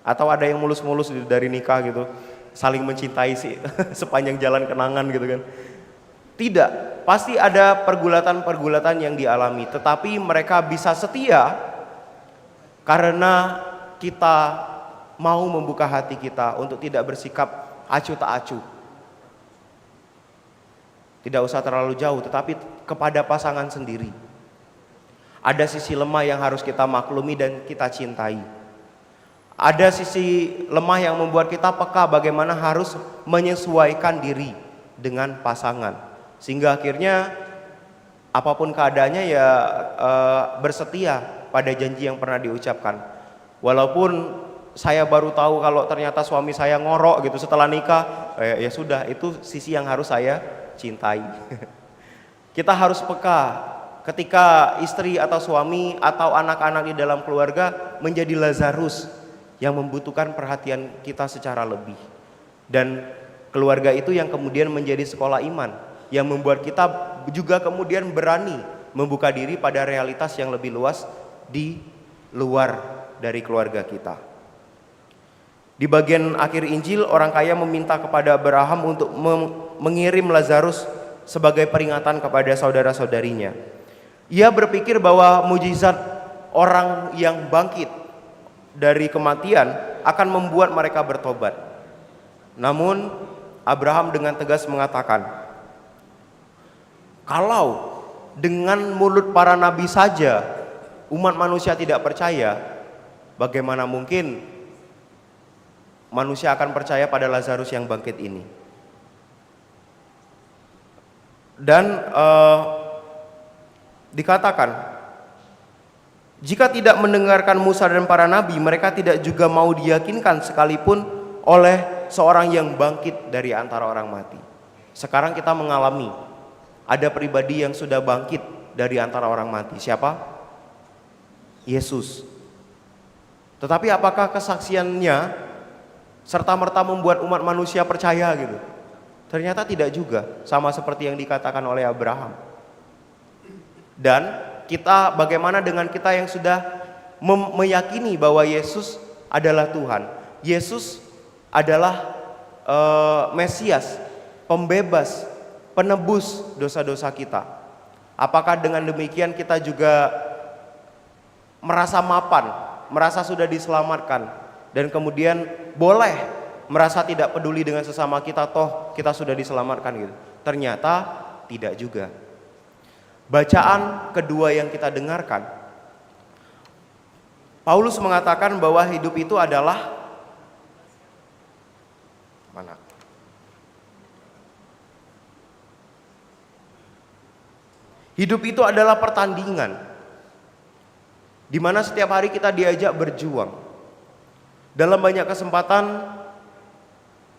Atau ada yang mulus-mulus dari nikah gitu, saling mencintai sih sepanjang jalan kenangan gitu kan. Tidak, pasti ada pergulatan-pergulatan yang dialami, tetapi mereka bisa setia karena kita mau membuka hati kita untuk tidak bersikap acuh tak acuh. Tidak usah terlalu jauh, tetapi kepada pasangan sendiri. Ada sisi lemah yang harus kita maklumi dan kita cintai. Ada sisi lemah yang membuat kita peka bagaimana harus menyesuaikan diri dengan pasangan. Sehingga akhirnya apapun keadaannya ya bersetia pada janji yang pernah diucapkan. Walaupun saya baru tahu kalau ternyata suami saya ngorok gitu setelah nikah, ya sudah, itu sisi yang harus saya cintai. Kita harus peka ketika istri atau suami atau anak-anak di dalam keluarga menjadi Lazarus yang membutuhkan perhatian kita secara lebih. Dan keluarga itu yang kemudian menjadi sekolah iman, yang membuat kita juga kemudian berani membuka diri pada realitas yang lebih luas di luar dari keluarga kita. Di bagian akhir Injil, orang kaya meminta kepada Abraham untuk mengirim Lazarus sebagai peringatan kepada saudara-saudarinya. Ia berpikir bahwa mujizat orang yang bangkit dari kematian akan membuat mereka bertobat. Namun Abraham dengan tegas mengatakan, kalau dengan mulut para nabi saja umat manusia tidak percaya, bagaimana mungkin manusia akan percaya pada Lazarus yang bangkit ini? Dan dikatakan, jika tidak mendengarkan Musa dan para nabi, mereka tidak juga mau diyakinkan sekalipun oleh seorang yang bangkit dari antara orang mati. Sekarang kita mengalami ada pribadi yang sudah bangkit dari antara orang mati. Siapa? Yesus. Tetapi apakah kesaksiannya serta-merta membuat umat manusia percaya gitu? Ternyata tidak juga, sama seperti yang dikatakan oleh Abraham. Dan kita, bagaimana dengan kita yang sudah meyakini bahwa Yesus adalah Tuhan, Yesus adalah Mesias, pembebas, penebus dosa-dosa kita? Apakah dengan demikian kita juga merasa mapan, merasa sudah diselamatkan, dan kemudian boleh merasa tidak peduli dengan sesama kita, toh kita sudah diselamatkan gitu? Ternyata tidak juga. Bacaan kedua yang kita dengarkan, Paulus mengatakan bahwa hidup itu adalah mana? Hidup itu adalah pertandingan, di mana setiap hari kita diajak berjuang. Dalam banyak kesempatan,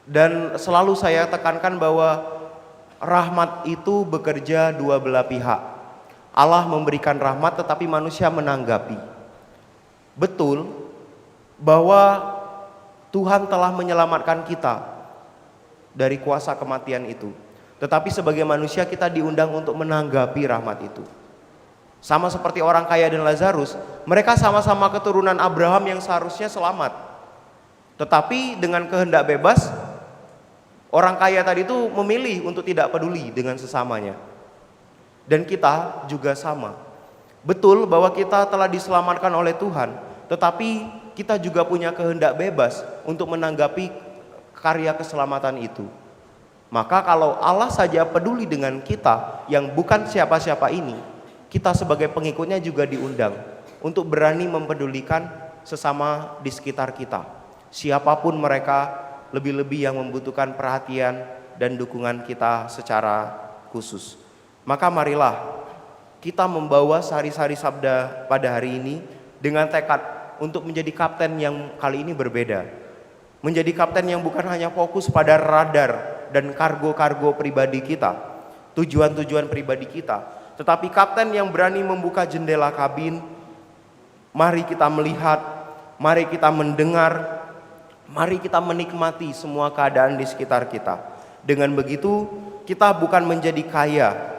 dan selalu saya tekankan bahwa rahmat itu bekerja dua belah pihak. Allah memberikan rahmat, tetapi manusia menanggapi. Betul bahwa Tuhan telah menyelamatkan kita dari kuasa kematian itu, tetapi sebagai manusia kita diundang untuk menanggapi rahmat itu. Sama seperti orang kaya dan Lazarus, mereka sama-sama keturunan Abraham yang seharusnya selamat, tetapi dengan kehendak bebas, orang kaya tadi itu memilih untuk tidak peduli dengan sesamanya. Dan kita juga sama. Betul bahwa kita telah diselamatkan oleh Tuhan, tetapi kita juga punya kehendak bebas untuk menanggapi karya keselamatan itu. Maka kalau Allah saja peduli dengan kita yang bukan siapa-siapa ini, kita sebagai pengikutnya juga diundang untuk berani mempedulikan sesama di sekitar kita, siapapun mereka, lebih-lebih yang membutuhkan perhatian dan dukungan kita secara khusus. Maka marilah kita membawa sari-sari sabda pada hari ini dengan tekad untuk menjadi kapten yang kali ini berbeda. Menjadi kapten yang bukan hanya fokus pada radar dan kargo-kargo pribadi kita, tujuan-tujuan pribadi kita, tetapi kapten yang berani membuka jendela kabin. Mari kita melihat, mari kita mendengar, mari kita menikmati semua keadaan di sekitar kita. Dengan begitu kita bukan menjadi kaya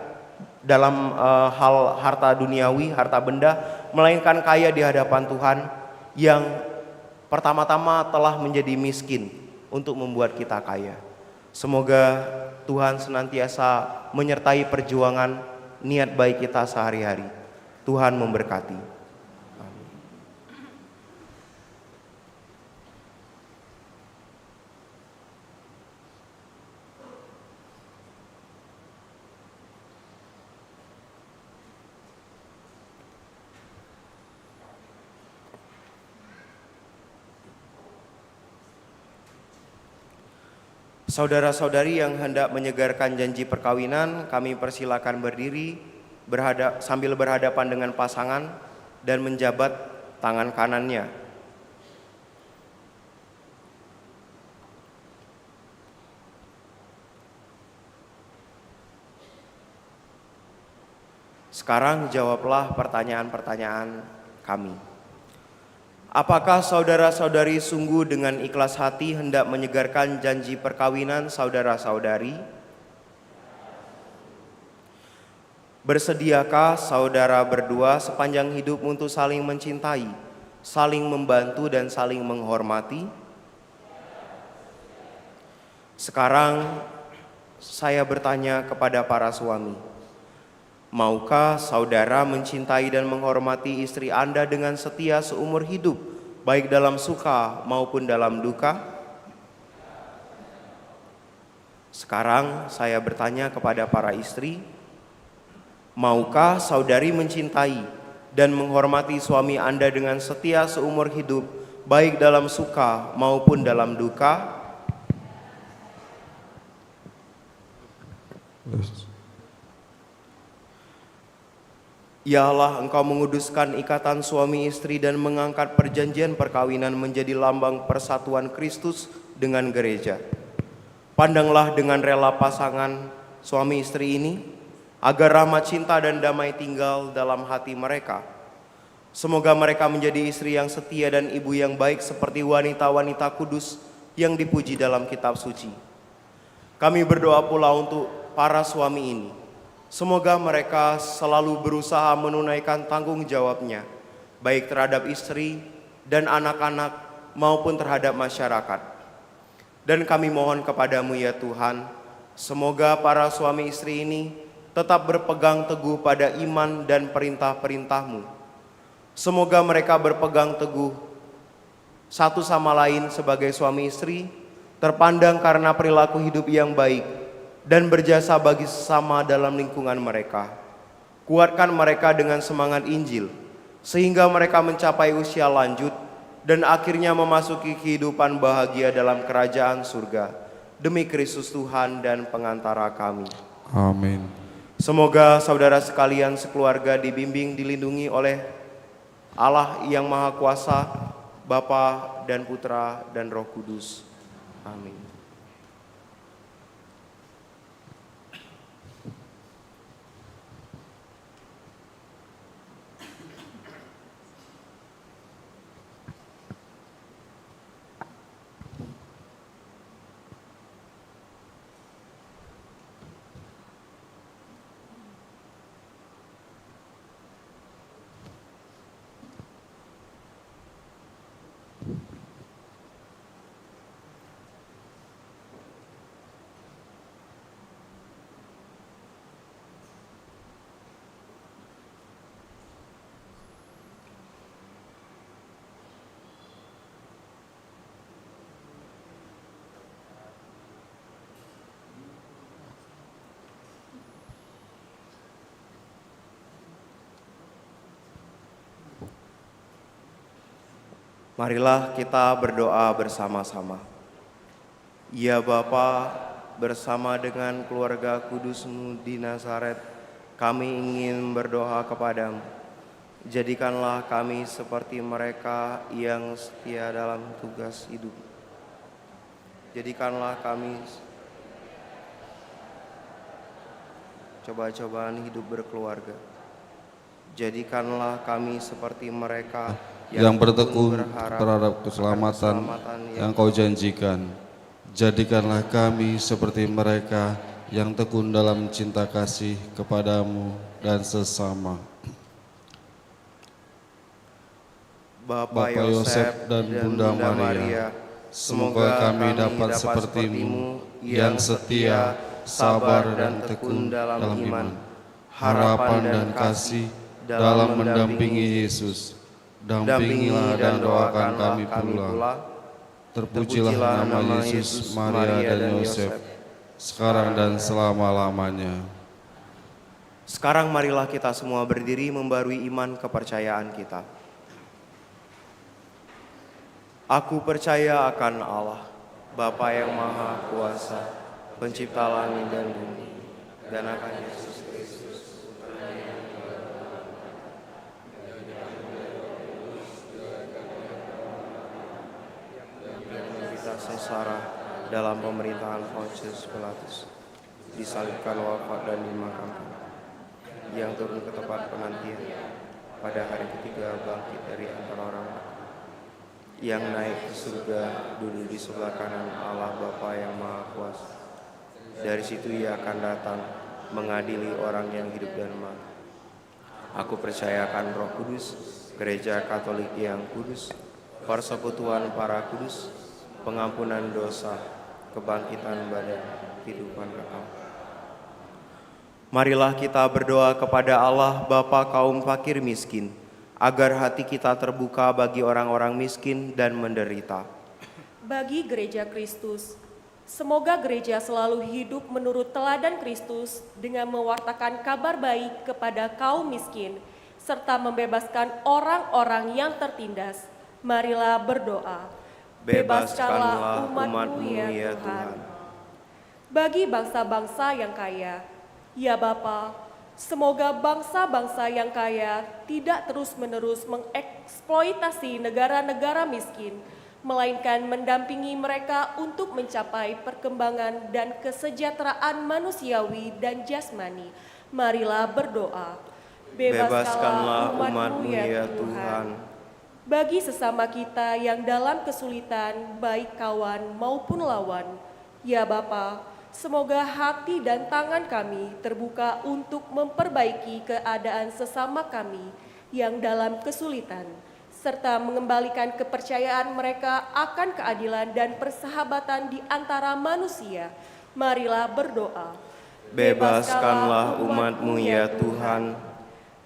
dalam hal harta duniawi, harta benda, melainkan kaya di hadapan Tuhan yang pertama-tama telah menjadi miskin untuk membuat kita kaya. Semoga Tuhan senantiasa menyertai perjuangan niat baik kita sehari-hari. Tuhan memberkati. Saudara-saudari yang hendak menyegarkan janji perkawinan, kami persilakan berdiri sambil berhadapan dengan pasangan dan menjabat tangan kanannya. Sekarang jawablah pertanyaan-pertanyaan kami. Apakah saudara-saudari sungguh dengan ikhlas hati hendak menyegarkan janji perkawinan saudara-saudari? Bersediakah saudara berdua sepanjang hidup untuk saling mencintai, saling membantu dan saling menghormati? Sekarang saya bertanya kepada para suami. Maukah saudara mencintai dan menghormati istri Anda dengan setia seumur hidup, baik dalam suka maupun dalam duka? Sekarang saya bertanya kepada para istri, maukah saudari mencintai dan menghormati suami Anda dengan setia seumur hidup, baik dalam suka maupun dalam duka. Ya Allah, Engkau menguduskan ikatan suami istri dan mengangkat perjanjian perkawinan menjadi lambang persatuan Kristus dengan gereja. Pandanglah dengan rela pasangan suami istri ini, agar rahmat cinta dan damai tinggal dalam hati mereka. Semoga mereka menjadi istri yang setia dan ibu yang baik seperti wanita-wanita kudus yang dipuji dalam kitab suci. Kami berdoa pula untuk para suami ini. Semoga mereka selalu berusaha menunaikan tanggung jawabnya, baik terhadap istri dan anak-anak maupun terhadap masyarakat. Dan kami mohon kepadamu ya Tuhan, semoga para suami istri ini tetap berpegang teguh pada iman dan perintah-perintah-Mu. Semoga mereka berpegang teguh satu sama lain sebagai suami istri, terpandang karena perilaku hidup yang baik, dan berjasa bagi sesama dalam lingkungan mereka. Kuatkan mereka dengan semangat Injil, sehingga mereka mencapai usia lanjut dan akhirnya memasuki kehidupan bahagia dalam kerajaan surga. Demi Kristus Tuhan dan pengantara kami. Amin. Semoga saudara sekalian sekeluarga dibimbing, dilindungi oleh Allah yang Maha Kuasa, Bapa dan Putra dan Roh Kudus. Amin. Marilah kita berdoa bersama-sama. Ya Bapa, bersama dengan keluarga kudus-Mu di Nazaret, kami ingin berdoa kepadamu. Jadikanlah kami seperti mereka yang setia dalam tugas hidup. Jadikanlah kami coba-cobaan hidup berkeluarga. Jadikanlah kami seperti mereka yang bertekun terhadap keselamatan yang Kau janjikan. Jadikanlah kami seperti mereka yang tekun dalam cinta kasih kepadamu dan sesama. Bapa Yosef dan Bunda Maria, semoga kami dapat seperti-Mu yang setia, sabar dan tekun dalam iman, harapan dan kasih dalam mendampingi Yesus. Dampingilah dan doakan kami pula. Terpujilah nama Yesus, Maria dan Yosef, sekarang dan selama-lamanya. Sekarang marilah kita semua berdiri membarui iman kepercayaan kita. Aku percaya akan Allah, Bapa yang Maha Kuasa, Pencipta langit dan bumi, dan akan Yesus sengsara dalam pemerintahan Pontius Pilatus, disalibkan, wafat dan dimakamkan, yang turun ke tempat penantian, pada hari ketiga bangkit dari antara orang mati, yang naik ke surga, duduk di sebelah kanan Allah Bapa yang Maha Kuasa. Dari situ Ia akan datang mengadili orang yang hidup dan mati. Aku percayakan Roh Kudus, Gereja Katolik yang kudus, persekutuan para kudus, pengampunan dosa, kebangkitan badan, kehidupan kekal. Marilah kita berdoa kepada Allah Bapa kaum fakir miskin, agar hati kita terbuka bagi orang-orang miskin dan menderita. Bagi Gereja Kristus, semoga gereja selalu hidup menurut teladan Kristus dengan mewartakan kabar baik kepada kaum miskin, serta membebaskan orang-orang yang tertindas. Marilah berdoa. Bebaskanlah umat-Mu ya Tuhan. Bagi bangsa-bangsa yang kaya, ya Bapa, semoga bangsa-bangsa yang kaya tidak terus-menerus mengeksploitasi negara-negara miskin, melainkan mendampingi mereka untuk mencapai perkembangan dan kesejahteraan manusiawi dan jasmani. Marilah berdoa. Bebaskanlah umat-Mu ya Tuhan. Bagi sesama kita yang dalam kesulitan, baik kawan maupun lawan, ya Bapa, semoga hati dan tangan kami terbuka untuk memperbaiki keadaan sesama kami yang dalam kesulitan, serta mengembalikan kepercayaan mereka akan keadilan dan persahabatan di antara manusia. Marilah berdoa. Bebaskanlah umat-Mu ya Tuhan.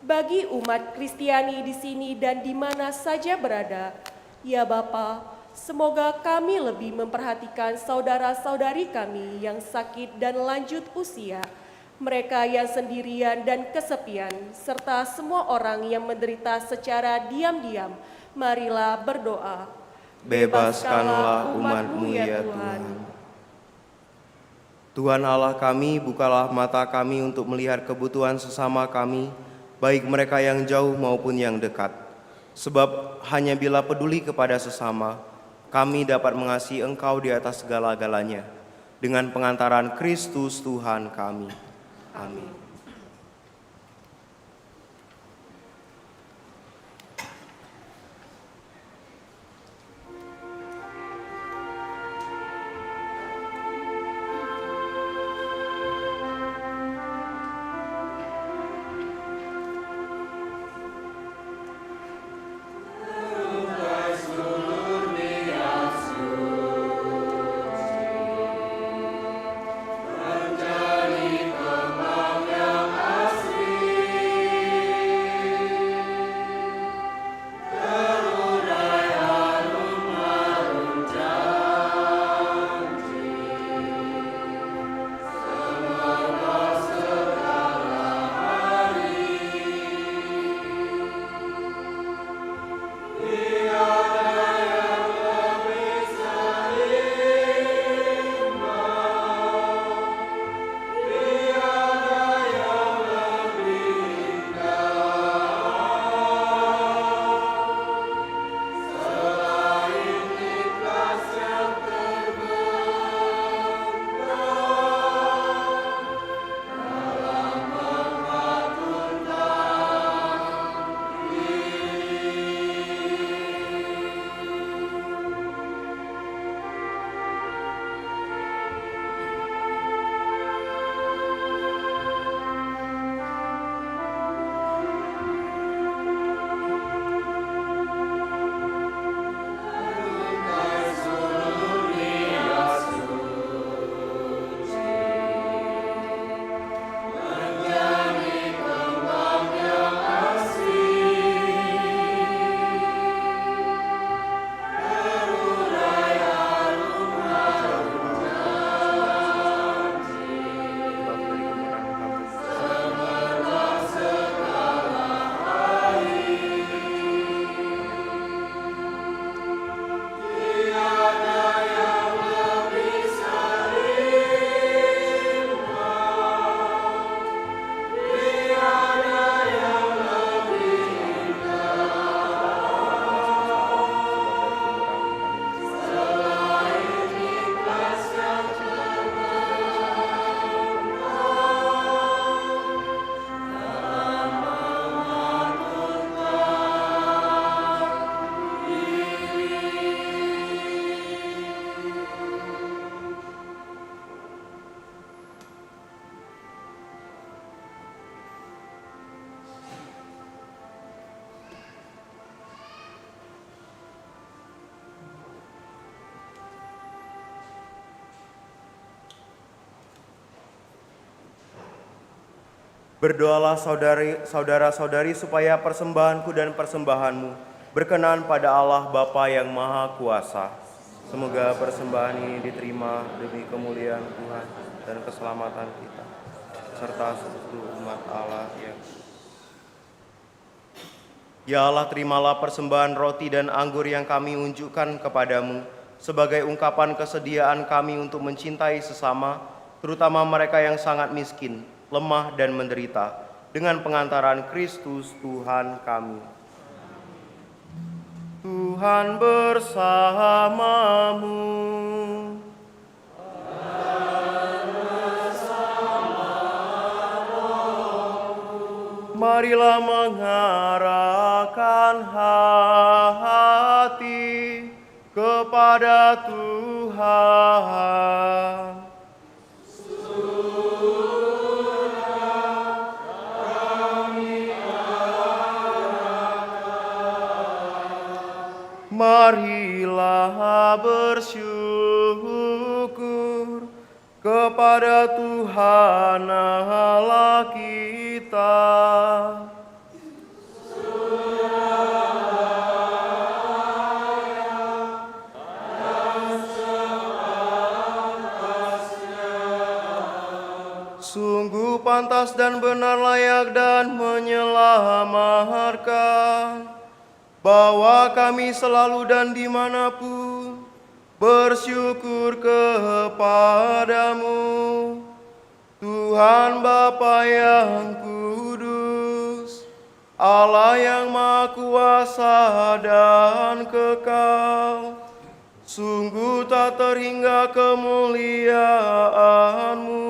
Bagi umat Kristiani di sini dan di mana saja berada, ya Bapa, semoga kami lebih memperhatikan saudara-saudari kami yang sakit dan lanjut usia, mereka yang sendirian dan kesepian, serta semua orang yang menderita secara diam-diam. Marilah berdoa. Bebaskanlah umat-Mu ya Tuhan. Tuhan Allah kami, bukalah mata kami untuk melihat kebutuhan sesama kami, baik mereka yang jauh maupun yang dekat. Sebab hanya bila peduli kepada sesama, kami dapat mengasihi Engkau di atas segala-galanya. Dengan pengantaran Kristus Tuhan kami. Amin. Berdoalah saudara-saudari supaya persembahanku dan persembahanmu berkenan pada Allah Bapa yang Maha Kuasa. Semoga persembahan ini diterima demi kemuliaan Tuhan dan keselamatan kita, serta seluruh umat Allah yang Ya Allah, terimalah persembahan roti dan anggur yang kami unjukkan kepadamu sebagai ungkapan kesediaan kami untuk mencintai sesama, terutama mereka yang sangat miskin, lemah dan menderita, dengan pengantaran Kristus Tuhan kami. Tuhan bersamamu. Marilah mengarahkan hati kepada Tuhan. Marilah bersyukur kepada Tuhan Allah kita. Sungguh pantas dan benar, layak dan menyelamatkan, bahwa kami selalu dan dimanapun bersyukur kepadamu, Tuhan Bapa yang kudus, Allah yang Maha Kuasa dan kekal. Sungguh tak terhingga kemuliaan-Mu.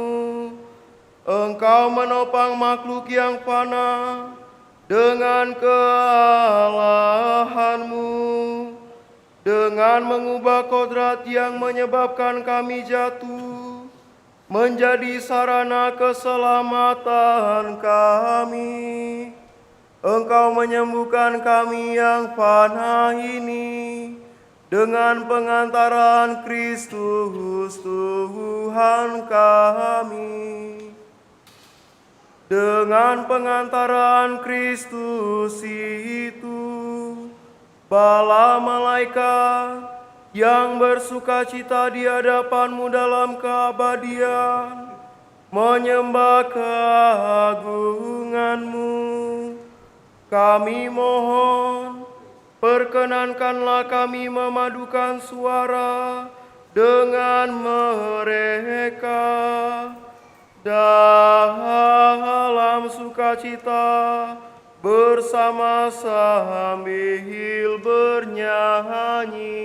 Engkau menopang makhluk yang fana dengan kealahan-Mu, dengan mengubah kodrat yang menyebabkan kami jatuh menjadi sarana keselamatan kami. Engkau menyembuhkan kami yang fana ini dengan pengantaran Kristus Tuhan kami. Dengan pengantaran Kristus itu, bala malaikat yang bersukacita di hadapan-Mu dalam keabadian menyembah keagungan-Mu. Kami mohon, perkenankanlah kami memadukan suara dengan mereka dalam sukacita bersama sambil bernyanyi.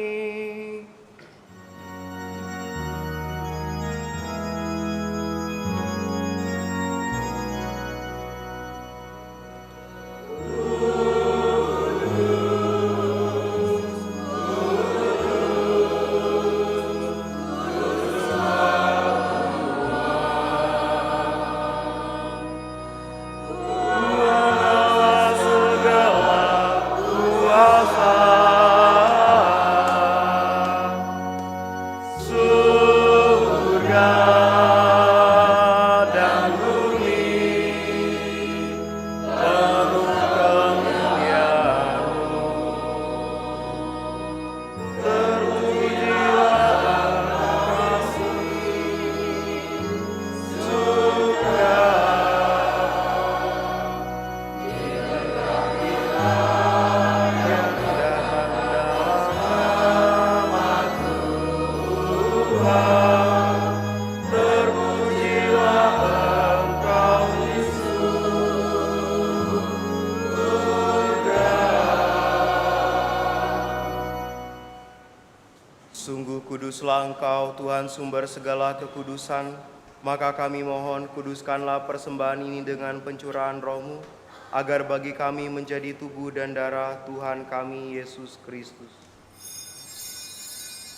Sungguh kuduslah Engkau, Tuhan sumber segala kekudusan, maka kami mohon kuduskanlah persembahan ini dengan pencurahan Roh-Mu, agar bagi kami menjadi tubuh dan darah Tuhan kami Yesus Kristus.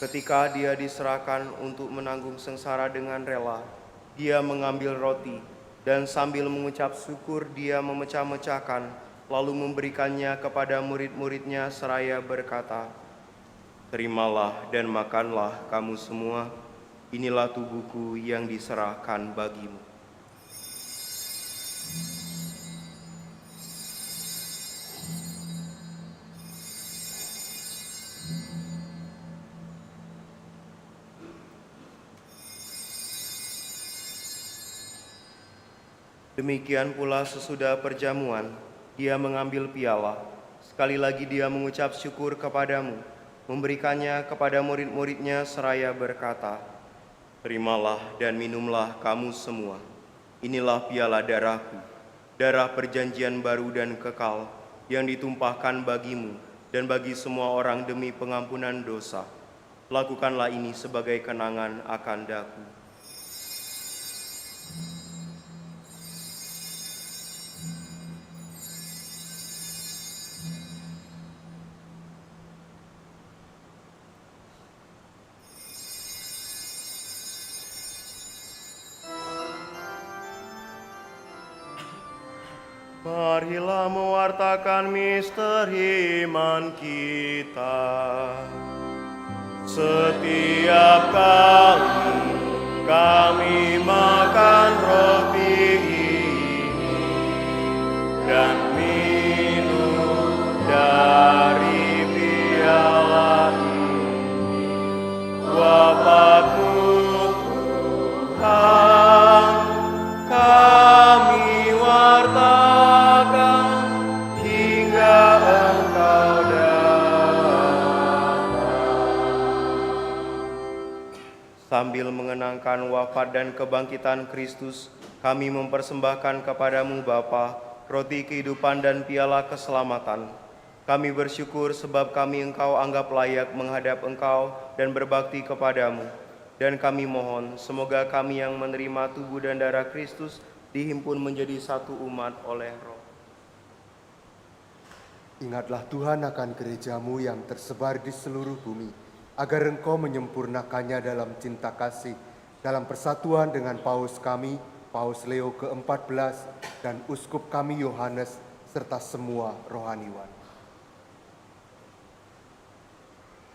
Ketika Dia diserahkan untuk menanggung sengsara dengan rela, Dia mengambil roti, dan sambil mengucap syukur Dia memecah-mecahkan, lalu memberikannya kepada murid-murid-Nya seraya berkata, "Terimalah dan makanlah kamu semua, inilah tubuhku yang diserahkan bagimu." Demikian pula sesudah perjamuan, Dia mengambil piala, Sekali lagi dia mengucap syukur kepadamu, memberikannya kepada murid-muridnya seraya berkata, "Terimalah dan minumlah kamu semua. Inilah piala darahku, darah perjanjian baru dan kekal, yang ditumpahkan bagimu dan bagi semua orang demi pengampunan dosa. Lakukanlah ini sebagai kenangan akan daku." Marilah mewartakan misteri iman kita. Setiap kali kami makan roti ini dan minum dari piala ini, wafatmu Tuhan kami wartakan hingga Engkau datang. Sambil mengenangkan wafat dan kebangkitan Kristus, kami mempersembahkan kepadamu Bapa, roti kehidupan dan piala keselamatan. Kami bersyukur sebab kami Engkau anggap layak menghadap Engkau dan berbakti kepadamu. Dan kami mohon, semoga kami yang menerima tubuh dan darah Kristus dihimpun menjadi satu umat oleh Roh. Ingatlah Tuhan akan gerejamu yang tersebar di seluruh bumi, agar Engkau menyempurnakannya dalam cinta kasih, dalam persatuan dengan Paus kami, Paus Leo ke-14, dan Uskup kami Yohanes, serta semua rohaniwan.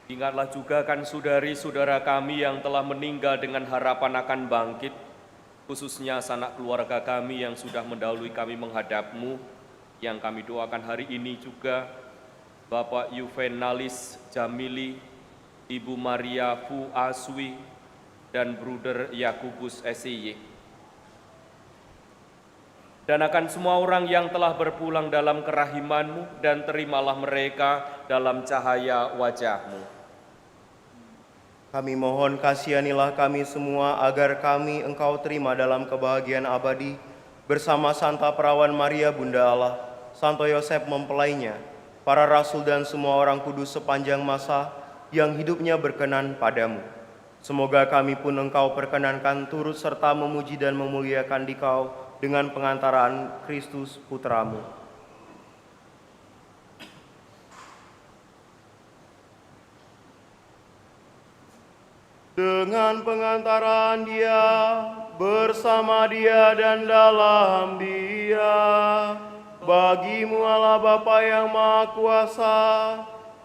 Ingatlah juga kan saudari-saudara kami yang telah meninggal dengan harapan akan bangkit, khususnya sanak keluarga kami yang sudah mendahului kami menghadap-Mu, yang kami doakan hari ini juga, Bapak Juvenalis Jamili, Ibu Maria Fu Aswi, dan Bruder Yakubus SY. Dan akan semua orang yang telah berpulang dalam kerahiman-Mu, dan terimalah mereka dalam cahaya wajah-Mu. Kami mohon kasihanilah kami semua agar kami Engkau terima dalam kebahagiaan abadi bersama Santa Perawan Maria Bunda Allah, Santo Yosef mempelainya, para rasul dan semua orang kudus sepanjang masa yang hidupnya berkenan padamu. Semoga kami pun Engkau perkenankan turut serta memuji dan memuliakan Dikau dengan pengantaraan Kristus Putramu. Dengan pengantaran Dia, bersama Dia dan dalam Dia, bagi-Mu Allah Bapa yang Maha Kuasa,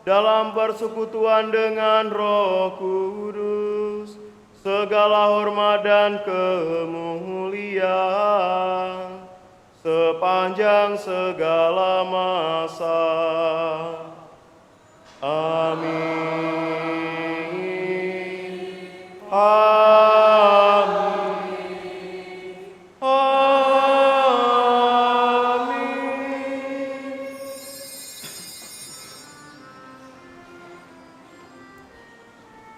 dalam persekutuan dengan Roh Kudus, segala hormat dan kemuliaan sepanjang segala masa. Amin. Amin. Amin.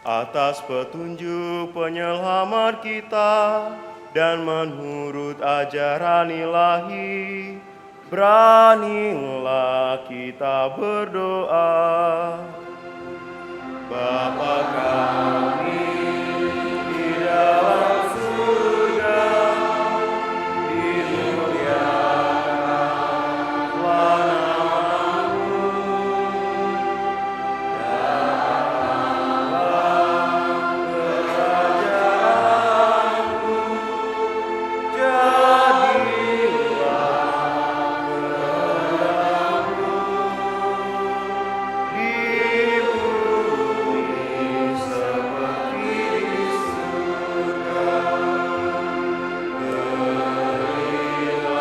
Atas petunjuk penyelamat kita dan menurut ajaran ilahi, beranilah kita berdoa. Bapa kami di dalam surga, dimuliakanlah nama-Mu, datanglah kerajaan-Mu, jadilah kehendak-Mu di bumi seperti di surga.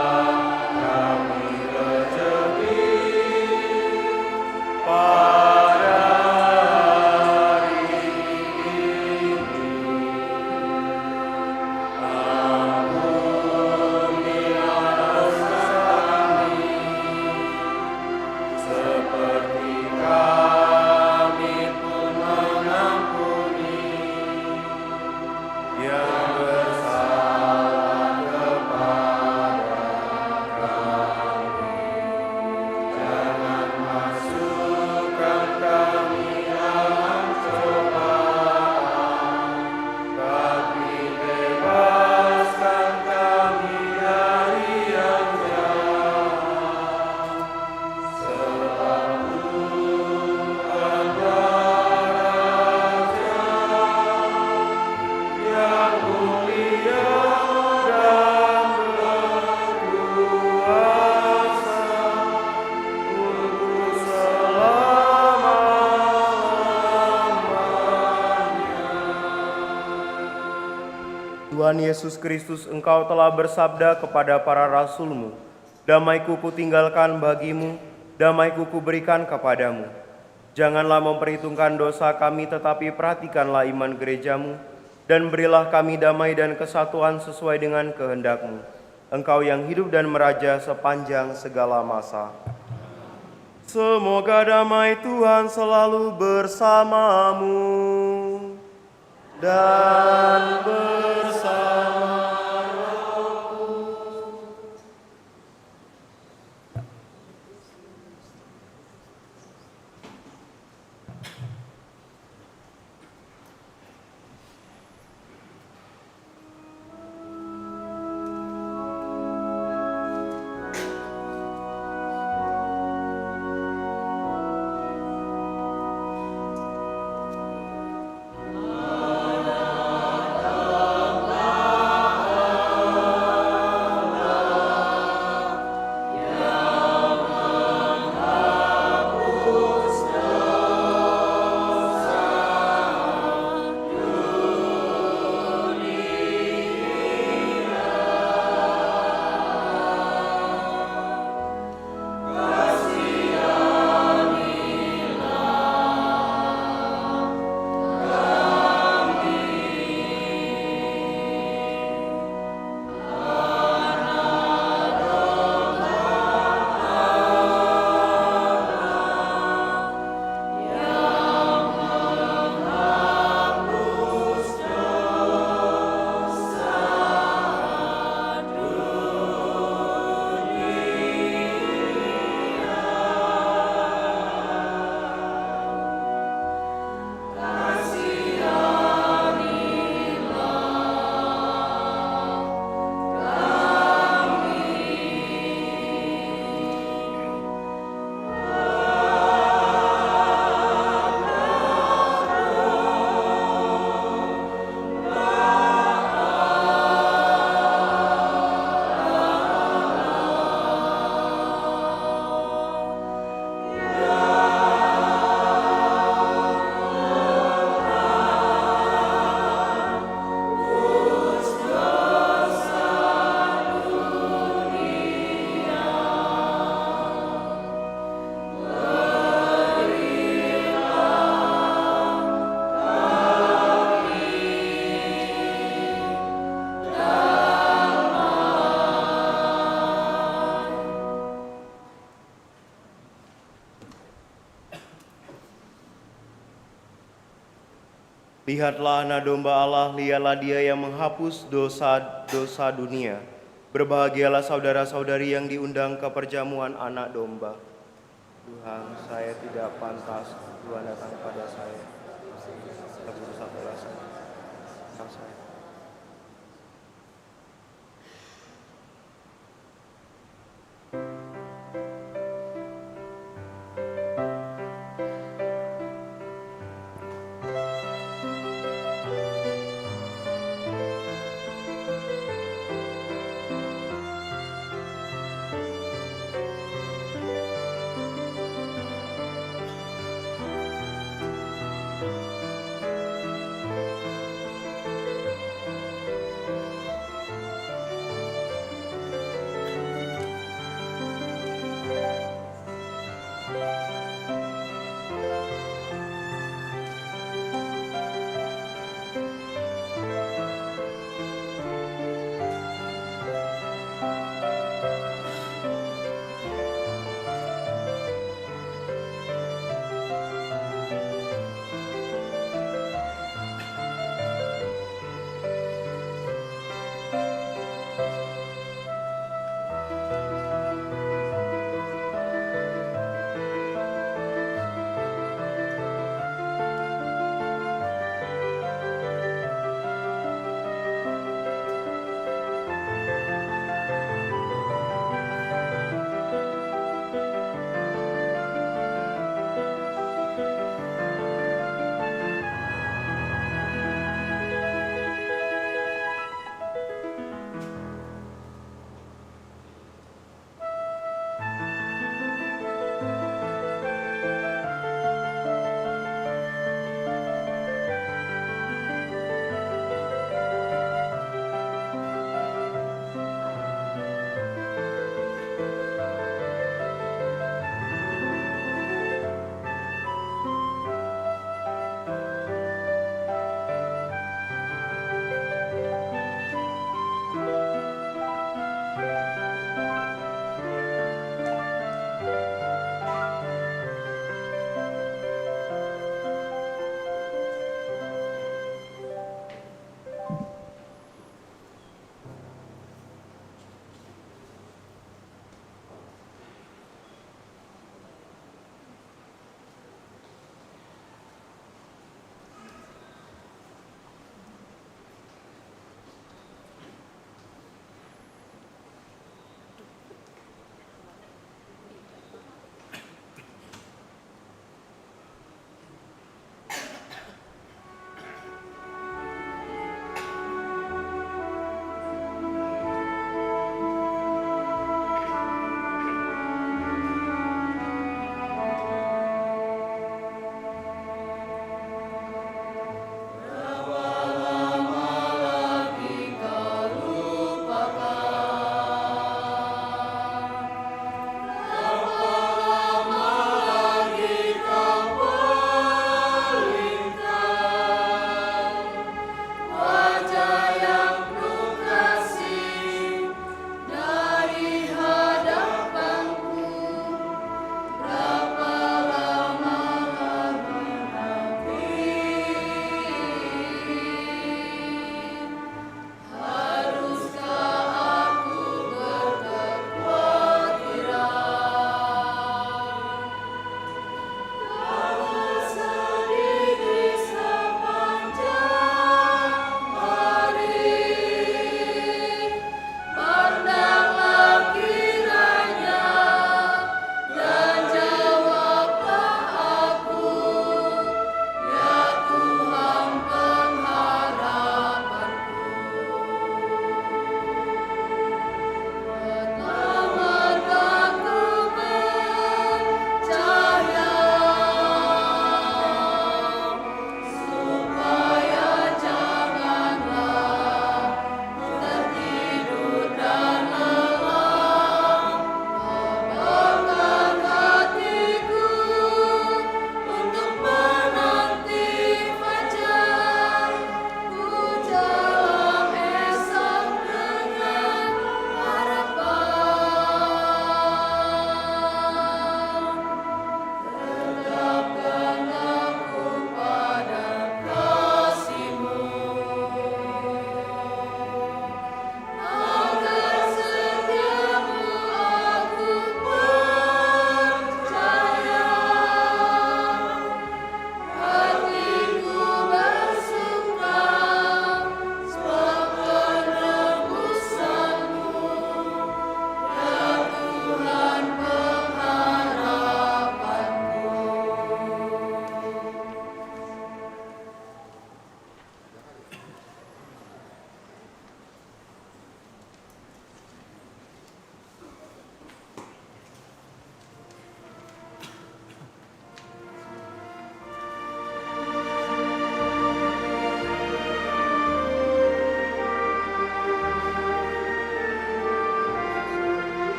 Berilah kami rezeki pada hari ini. Ampunilah dosa kami seperti Tuhan Yesus Kristus, Engkau telah bersabda kepada para rasul-Mu, "Damai-Ku kutinggalkan bagimu, damai-Ku kuberikan kepadamu." Janganlah memperhitungkan dosa kami, tetapi perhatikanlah iman gereja-Mu, dan berilah kami damai dan kesatuan sesuai dengan kehendak-Mu. Engkau yang hidup dan meraja sepanjang segala masa. Semoga damai Tuhan selalu bersamamu dan bersama Lihatlah anak domba Allah, lihatlah Dia yang menghapus dosa-dosa dunia. Berbahagialah saudara-saudari yang diundang ke perjamuan anak domba. Tuhan, saya tidak pantas Tuhan datang pada saya. Tebus satu rasa. Saya.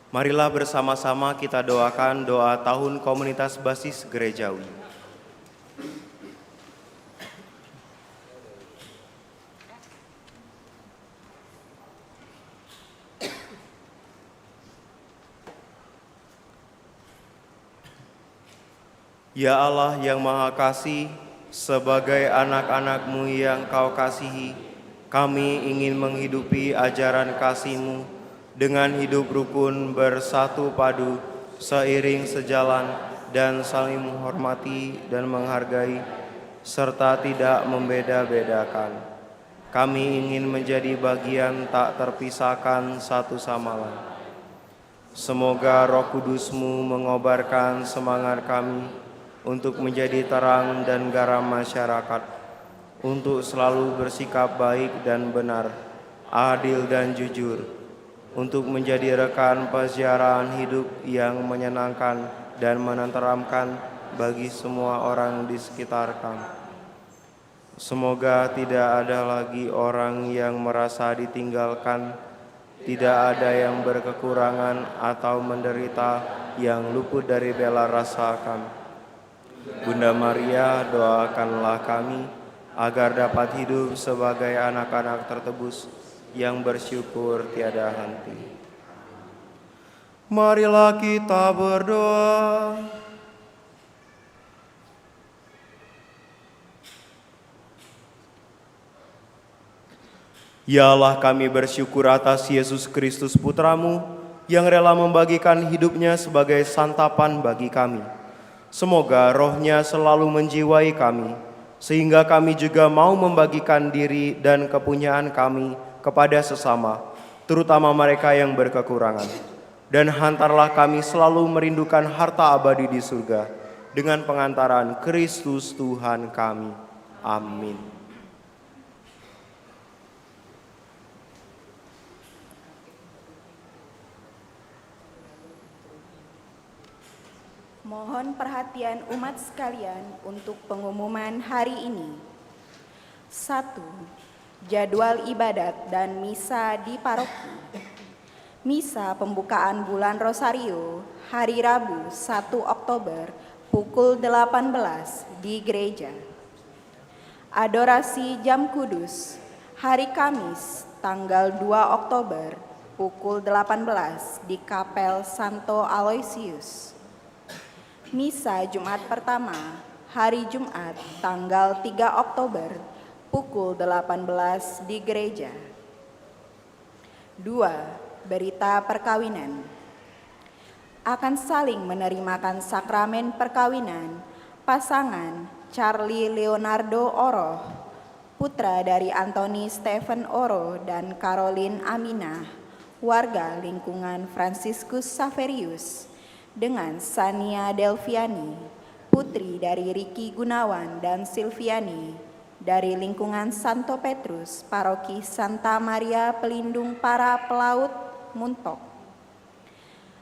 Marilah bersama-sama kita doakan doa tahun komunitas basis gerejawi. Ya Allah yang Maha Kasih, sebagai anak-anak-Mu yang Kau kasihi, kami ingin menghidupi ajaran kasih-Mu dengan hidup rukun bersatu padu, seiring sejalan dan saling menghormati dan menghargai, serta tidak membeda-bedakan. Kami ingin menjadi bagian tak terpisahkan satu sama lain. Semoga Roh Kudus-Mu mengobarkan semangat kami untuk menjadi terang dan garam masyarakat, untuk selalu bersikap baik dan benar, adil dan jujur, untuk menjadi rekan peziarahan hidup yang menyenangkan dan menenteramkan bagi semua orang di sekitar kami. Semoga tidak ada lagi orang yang merasa ditinggalkan, tidak ada yang berkekurangan atau menderita yang luput dari bela rasa kami. Bunda Maria, doakanlah kami agar dapat hidup sebagai anak-anak tertebus yang bersyukur tiada henti. Marilah kita berdoa. Ya Allah, kami bersyukur atas Yesus Kristus Putra-Mu yang rela membagikan hidupnya sebagai santapan bagi kami. Semoga rohnya selalu menjiwai kami, sehingga kami juga mau membagikan diri dan kepunyaan kami kepada sesama, terutama mereka yang berkekurangan. Dan hantarlah kami selalu merindukan harta abadi di surga, dengan pengantaran Kristus Tuhan kami. Amin. Mohon perhatian umat sekalian untuk pengumuman hari ini. 1. Jadwal ibadat dan misa di paroki. Misa pembukaan bulan Rosario hari Rabu 1 Oktober pukul 18 di gereja. Adorasi Jam Kudus hari Kamis tanggal 2 Oktober pukul 18 di Kapel Santo Aloysius. Misa Jumat pertama hari Jumat tanggal 3 Oktober pukul 18 di gereja. 2. Berita perkawinan. Akan saling menerimakan sakramen perkawinan pasangan Charlie Leonardo Oroh, putra dari Anthony Stephen Oroh dan Caroline Aminah, warga lingkungan Franciscus Saverius, dengan Sania Delviani, putri dari Riki Gunawan dan Silviani, dari lingkungan Santo Petrus, Paroki Santa Maria Pelindung Para Pelaut, Muntok.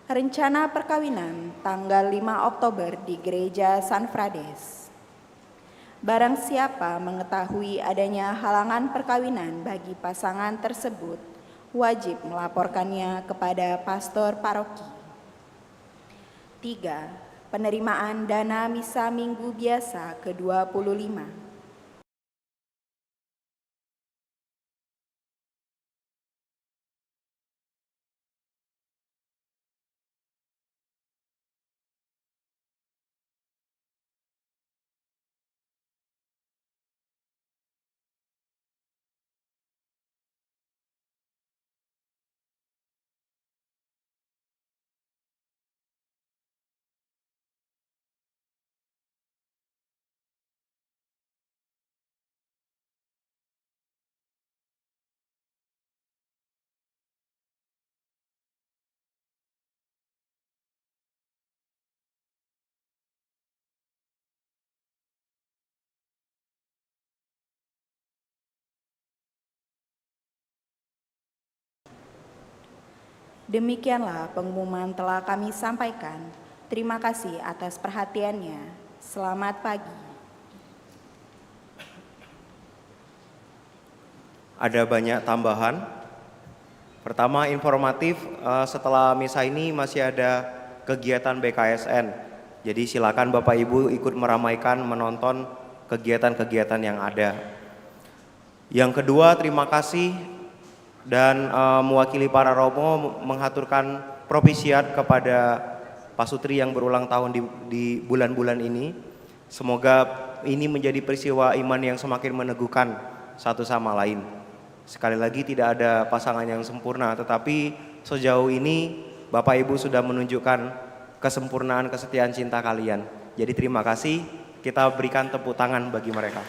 Rencana perkawinan tanggal 5 Oktober di Gereja San Frades. Barang siapa mengetahui adanya halangan perkawinan bagi pasangan tersebut, wajib melaporkannya kepada pastor paroki. 3. Penerimaan dana misa minggu biasa ke-25. Demikianlah pengumuman telah kami sampaikan. Terima kasih atas perhatiannya. Selamat pagi. Ada banyak tambahan. Pertama, informatif, setelah misa ini masih ada kegiatan BKSN. Jadi silakan Bapak Ibu ikut meramaikan, menonton kegiatan-kegiatan yang ada. Yang kedua, terima kasih dan mewakili para romo menghaturkan propisiat kepada Pak Sutri yang berulang tahun di bulan-bulan ini. Semoga ini menjadi peristiwa iman yang semakin meneguhkan satu sama lain. Sekali lagi tidak ada pasangan yang sempurna, tetapi sejauh ini Bapak Ibu sudah menunjukkan kesempurnaan kesetiaan cinta kalian. Jadi terima kasih, kita berikan tepuk tangan bagi mereka.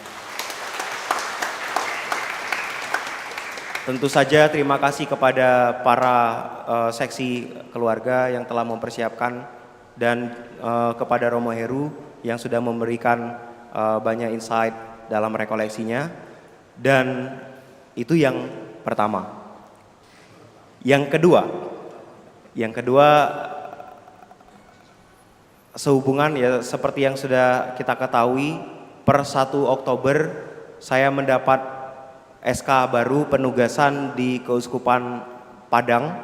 Tentu saja terima kasih kepada para seksi keluarga yang telah mempersiapkan dan kepada Romo Heru yang sudah memberikan banyak insight dalam rekoleksinya. Dan itu yang pertama. Yang kedua sehubungan ya seperti yang sudah kita ketahui, per 1 Oktober saya mendapat SK baru penugasan di Keuskupan Padang,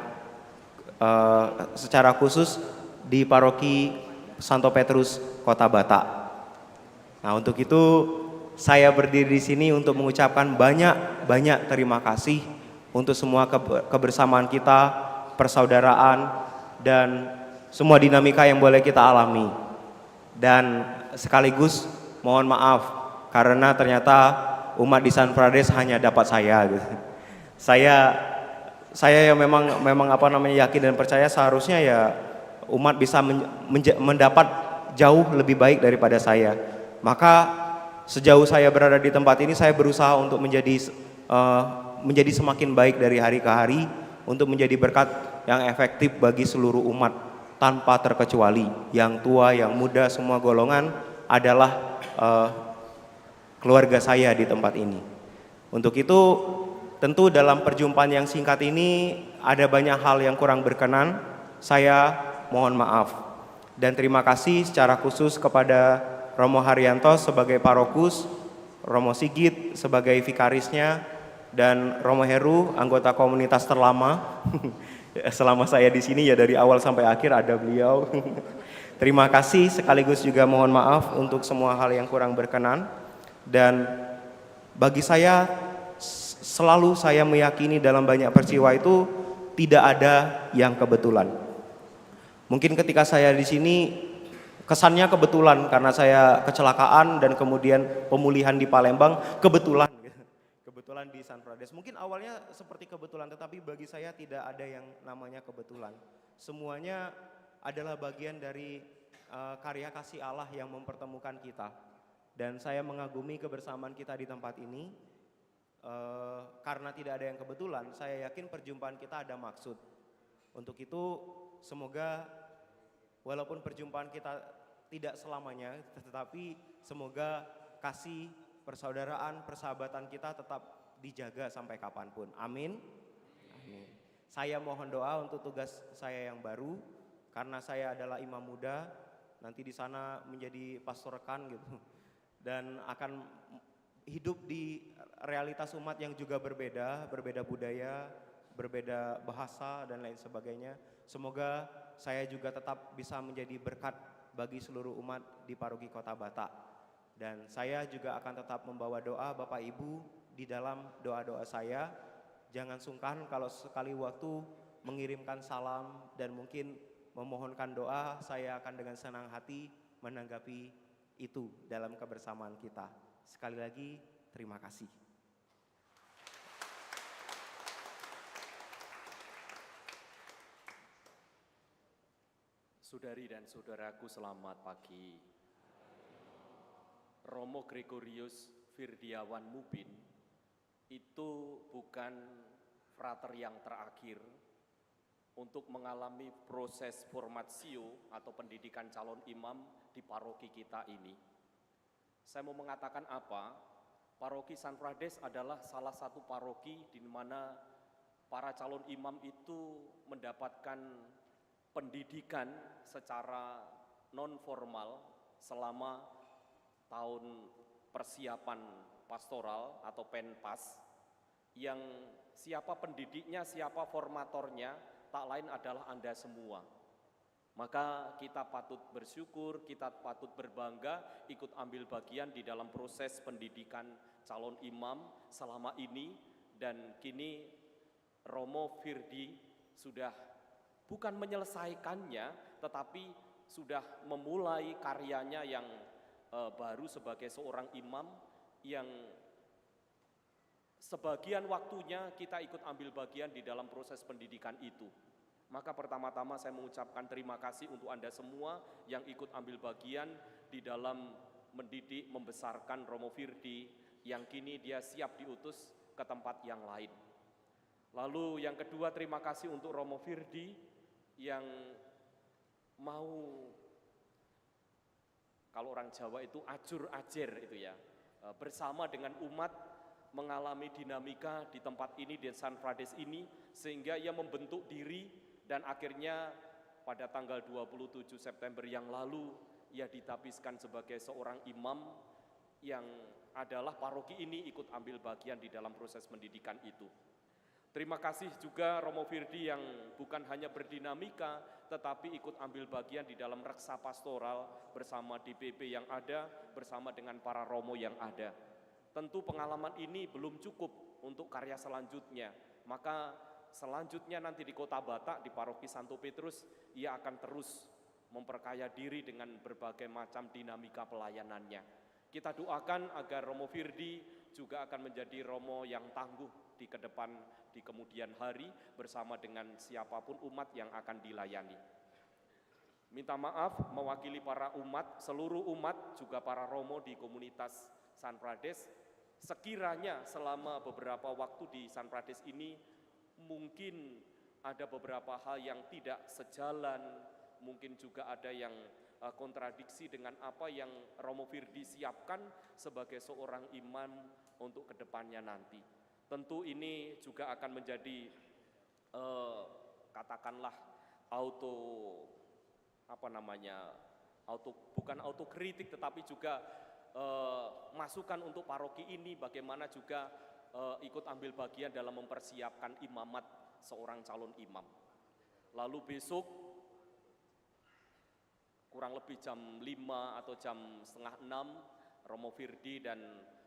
secara khusus di Paroki Santo Petrus Kota Batak. Nah, untuk itu saya berdiri di sini untuk mengucapkan banyak terima kasih untuk semua kebersamaan kita, persaudaraan, dan semua dinamika yang boleh kita alami. Dan sekaligus mohon maaf karena ternyata umat di San Frades hanya dapat saya gitu. Saya yang memang yakin dan percaya seharusnya ya umat bisa mendapat jauh lebih baik daripada saya. Maka sejauh saya berada di tempat ini, saya berusaha untuk menjadi semakin baik dari hari ke hari, untuk menjadi berkat yang efektif bagi seluruh umat tanpa terkecuali. Yang tua, yang muda, semua golongan adalah keluarga saya di tempat ini. Untuk itu tentu dalam perjumpaan yang singkat ini ada banyak hal yang kurang berkenan. Saya mohon maaf dan terima kasih secara khusus kepada Romo Haryanto sebagai parokus, Romo Sigit sebagai vikarisnya, dan Romo Heru anggota komunitas terlama. Selama saya di sini ya dari awal sampai akhir ada beliau. Terima kasih, sekaligus juga mohon maaf untuk semua hal yang kurang berkenan. Dan bagi saya selalu saya meyakini dalam banyak peristiwa itu tidak ada yang kebetulan. Mungkin ketika saya di sini kesannya kebetulan karena saya kecelakaan dan kemudian pemulihan di Palembang kebetulan di San Frades. Mungkin awalnya seperti kebetulan, tetapi bagi saya tidak ada yang namanya kebetulan. Semuanya adalah bagian dari karya kasih Allah yang mempertemukan kita. Dan saya mengagumi kebersamaan kita di tempat ini. Karena tidak ada yang kebetulan, saya yakin perjumpaan kita ada maksud. Untuk itu semoga walaupun perjumpaan kita tidak selamanya, tetapi semoga kasih, persaudaraan, persahabatan kita tetap dijaga sampai kapanpun. Amin. Amin. Saya mohon doa untuk tugas saya yang baru, karena saya adalah imam muda, nanti di sana menjadi pastor rekan gitu, dan akan hidup di realitas umat yang juga berbeda budaya, berbeda bahasa dan lain sebagainya. Semoga saya juga tetap bisa menjadi berkat bagi seluruh umat di Paroki Kota Batak. Dan saya juga akan tetap membawa doa Bapak Ibu di dalam doa-doa saya. Jangan sungkan kalau sekali waktu mengirimkan salam dan mungkin memohonkan doa, saya akan dengan senang hati menanggapi itu dalam kebersamaan kita. Sekali lagi, terima kasih. Saudari dan saudaraku, selamat pagi. Romo Gregorius Firdiawan Mubin itu bukan frater yang terakhir untuk mengalami proses formatio atau pendidikan calon imam di paroki kita ini. Saya mau mengatakan apa? Paroki San Frades adalah salah satu paroki di mana para calon imam itu mendapatkan pendidikan secara non formal selama tahun persiapan pastoral atau penpas yang siapa pendidiknya, siapa formatornya, tak lain adalah Anda semua. Maka kita patut bersyukur, kita patut berbangga ikut ambil bagian di dalam proses pendidikan calon imam selama ini. Dan kini Romo Firdi sudah bukan menyelesaikannya, tetapi sudah memulai karyanya yang baru sebagai seorang imam, yang sebagian waktunya kita ikut ambil bagian di dalam proses pendidikan itu. Maka pertama-tama saya mengucapkan terima kasih untuk Anda semua yang ikut ambil bagian di dalam mendidik, membesarkan Romo Firdi, yang kini dia siap diutus ke tempat yang lain. Lalu yang kedua, terima kasih untuk Romo Firdi yang mau, kalau orang Jawa itu ajur-ajir itu ya, bersama dengan umat mengalami dinamika di tempat ini, di San Frades ini, sehingga ia membentuk diri dan akhirnya pada tanggal 27 September yang lalu ia ditapiskan sebagai seorang imam yang adalah paroki ini ikut ambil bagian di dalam proses pendidikan itu. Terima kasih juga Romo Firdi yang bukan hanya berdinamika, tetapi ikut ambil bagian di dalam reksa pastoral bersama DPP yang ada, bersama dengan para Romo yang ada. Tentu pengalaman ini belum cukup untuk karya selanjutnya, maka selanjutnya nanti di Kota Batak, di Paroki Santo Petrus, ia akan terus memperkaya diri dengan berbagai macam dinamika pelayanannya. Kita doakan agar Romo Firdi juga akan menjadi Romo yang tangguh di kedepan, di kemudian hari, bersama dengan siapapun umat yang akan dilayani. Minta maaf mewakili para umat, seluruh umat, juga para Romo di komunitas San Frades, sekiranya selama beberapa waktu di San Frades ini mungkin ada beberapa hal yang tidak sejalan, mungkin juga ada yang kontradiksi dengan apa yang Romo Firdi siapkan sebagai seorang imam untuk kedepannya nanti. Tentu ini juga akan menjadi katakanlah bukan autokritik, tetapi juga masukan untuk paroki ini bagaimana juga ikut ambil bagian dalam mempersiapkan imamat seorang calon imam. Lalu besok kurang lebih jam 5 atau jam setengah 6 Romo Firdi dan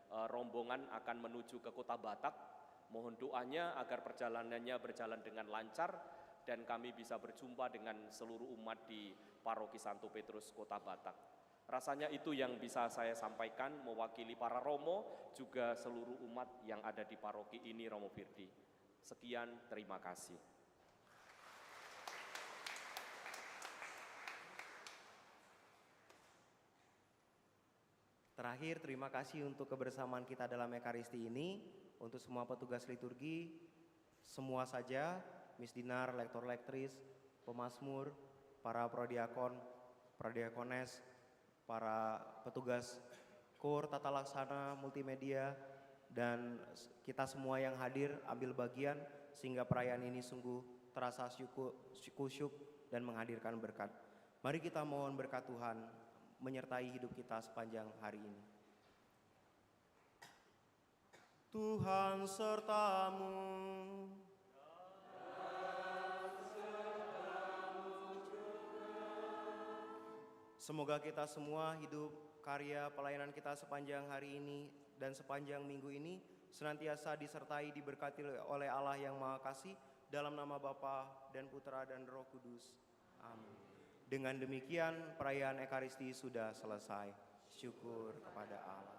rombongan akan menuju ke Kota Batak. Mohon doanya agar perjalanannya berjalan dengan lancar dan kami bisa berjumpa dengan seluruh umat di Paroki Santo Petrus Kota Batak. Rasanya itu yang bisa saya sampaikan mewakili para Romo, juga seluruh umat yang ada di paroki ini, Romo Firdi. Sekian, terima kasih. Terakhir, terima kasih untuk kebersamaan kita dalam Ekaristi ini. Untuk semua petugas liturgi, semua saja, Miss Dinar, lektor lektris, pemazmur, para prodiakon, prodiakones, para petugas KUR, tata laksana, multimedia, dan kita semua yang hadir ambil bagian sehingga perayaan ini sungguh terasa kusyuk dan menghadirkan berkat. Mari kita mohon berkat Tuhan menyertai hidup kita sepanjang hari ini. Tuhan sertamu. Semoga kita semua hidup, karya, pelayanan kita sepanjang hari ini dan sepanjang minggu ini senantiasa disertai, diberkati oleh Allah yang Maha Kasih, dalam nama Bapa dan Putra dan Roh Kudus. Amin. Dengan demikian perayaan Ekaristi sudah selesai. Syukur kepada Allah.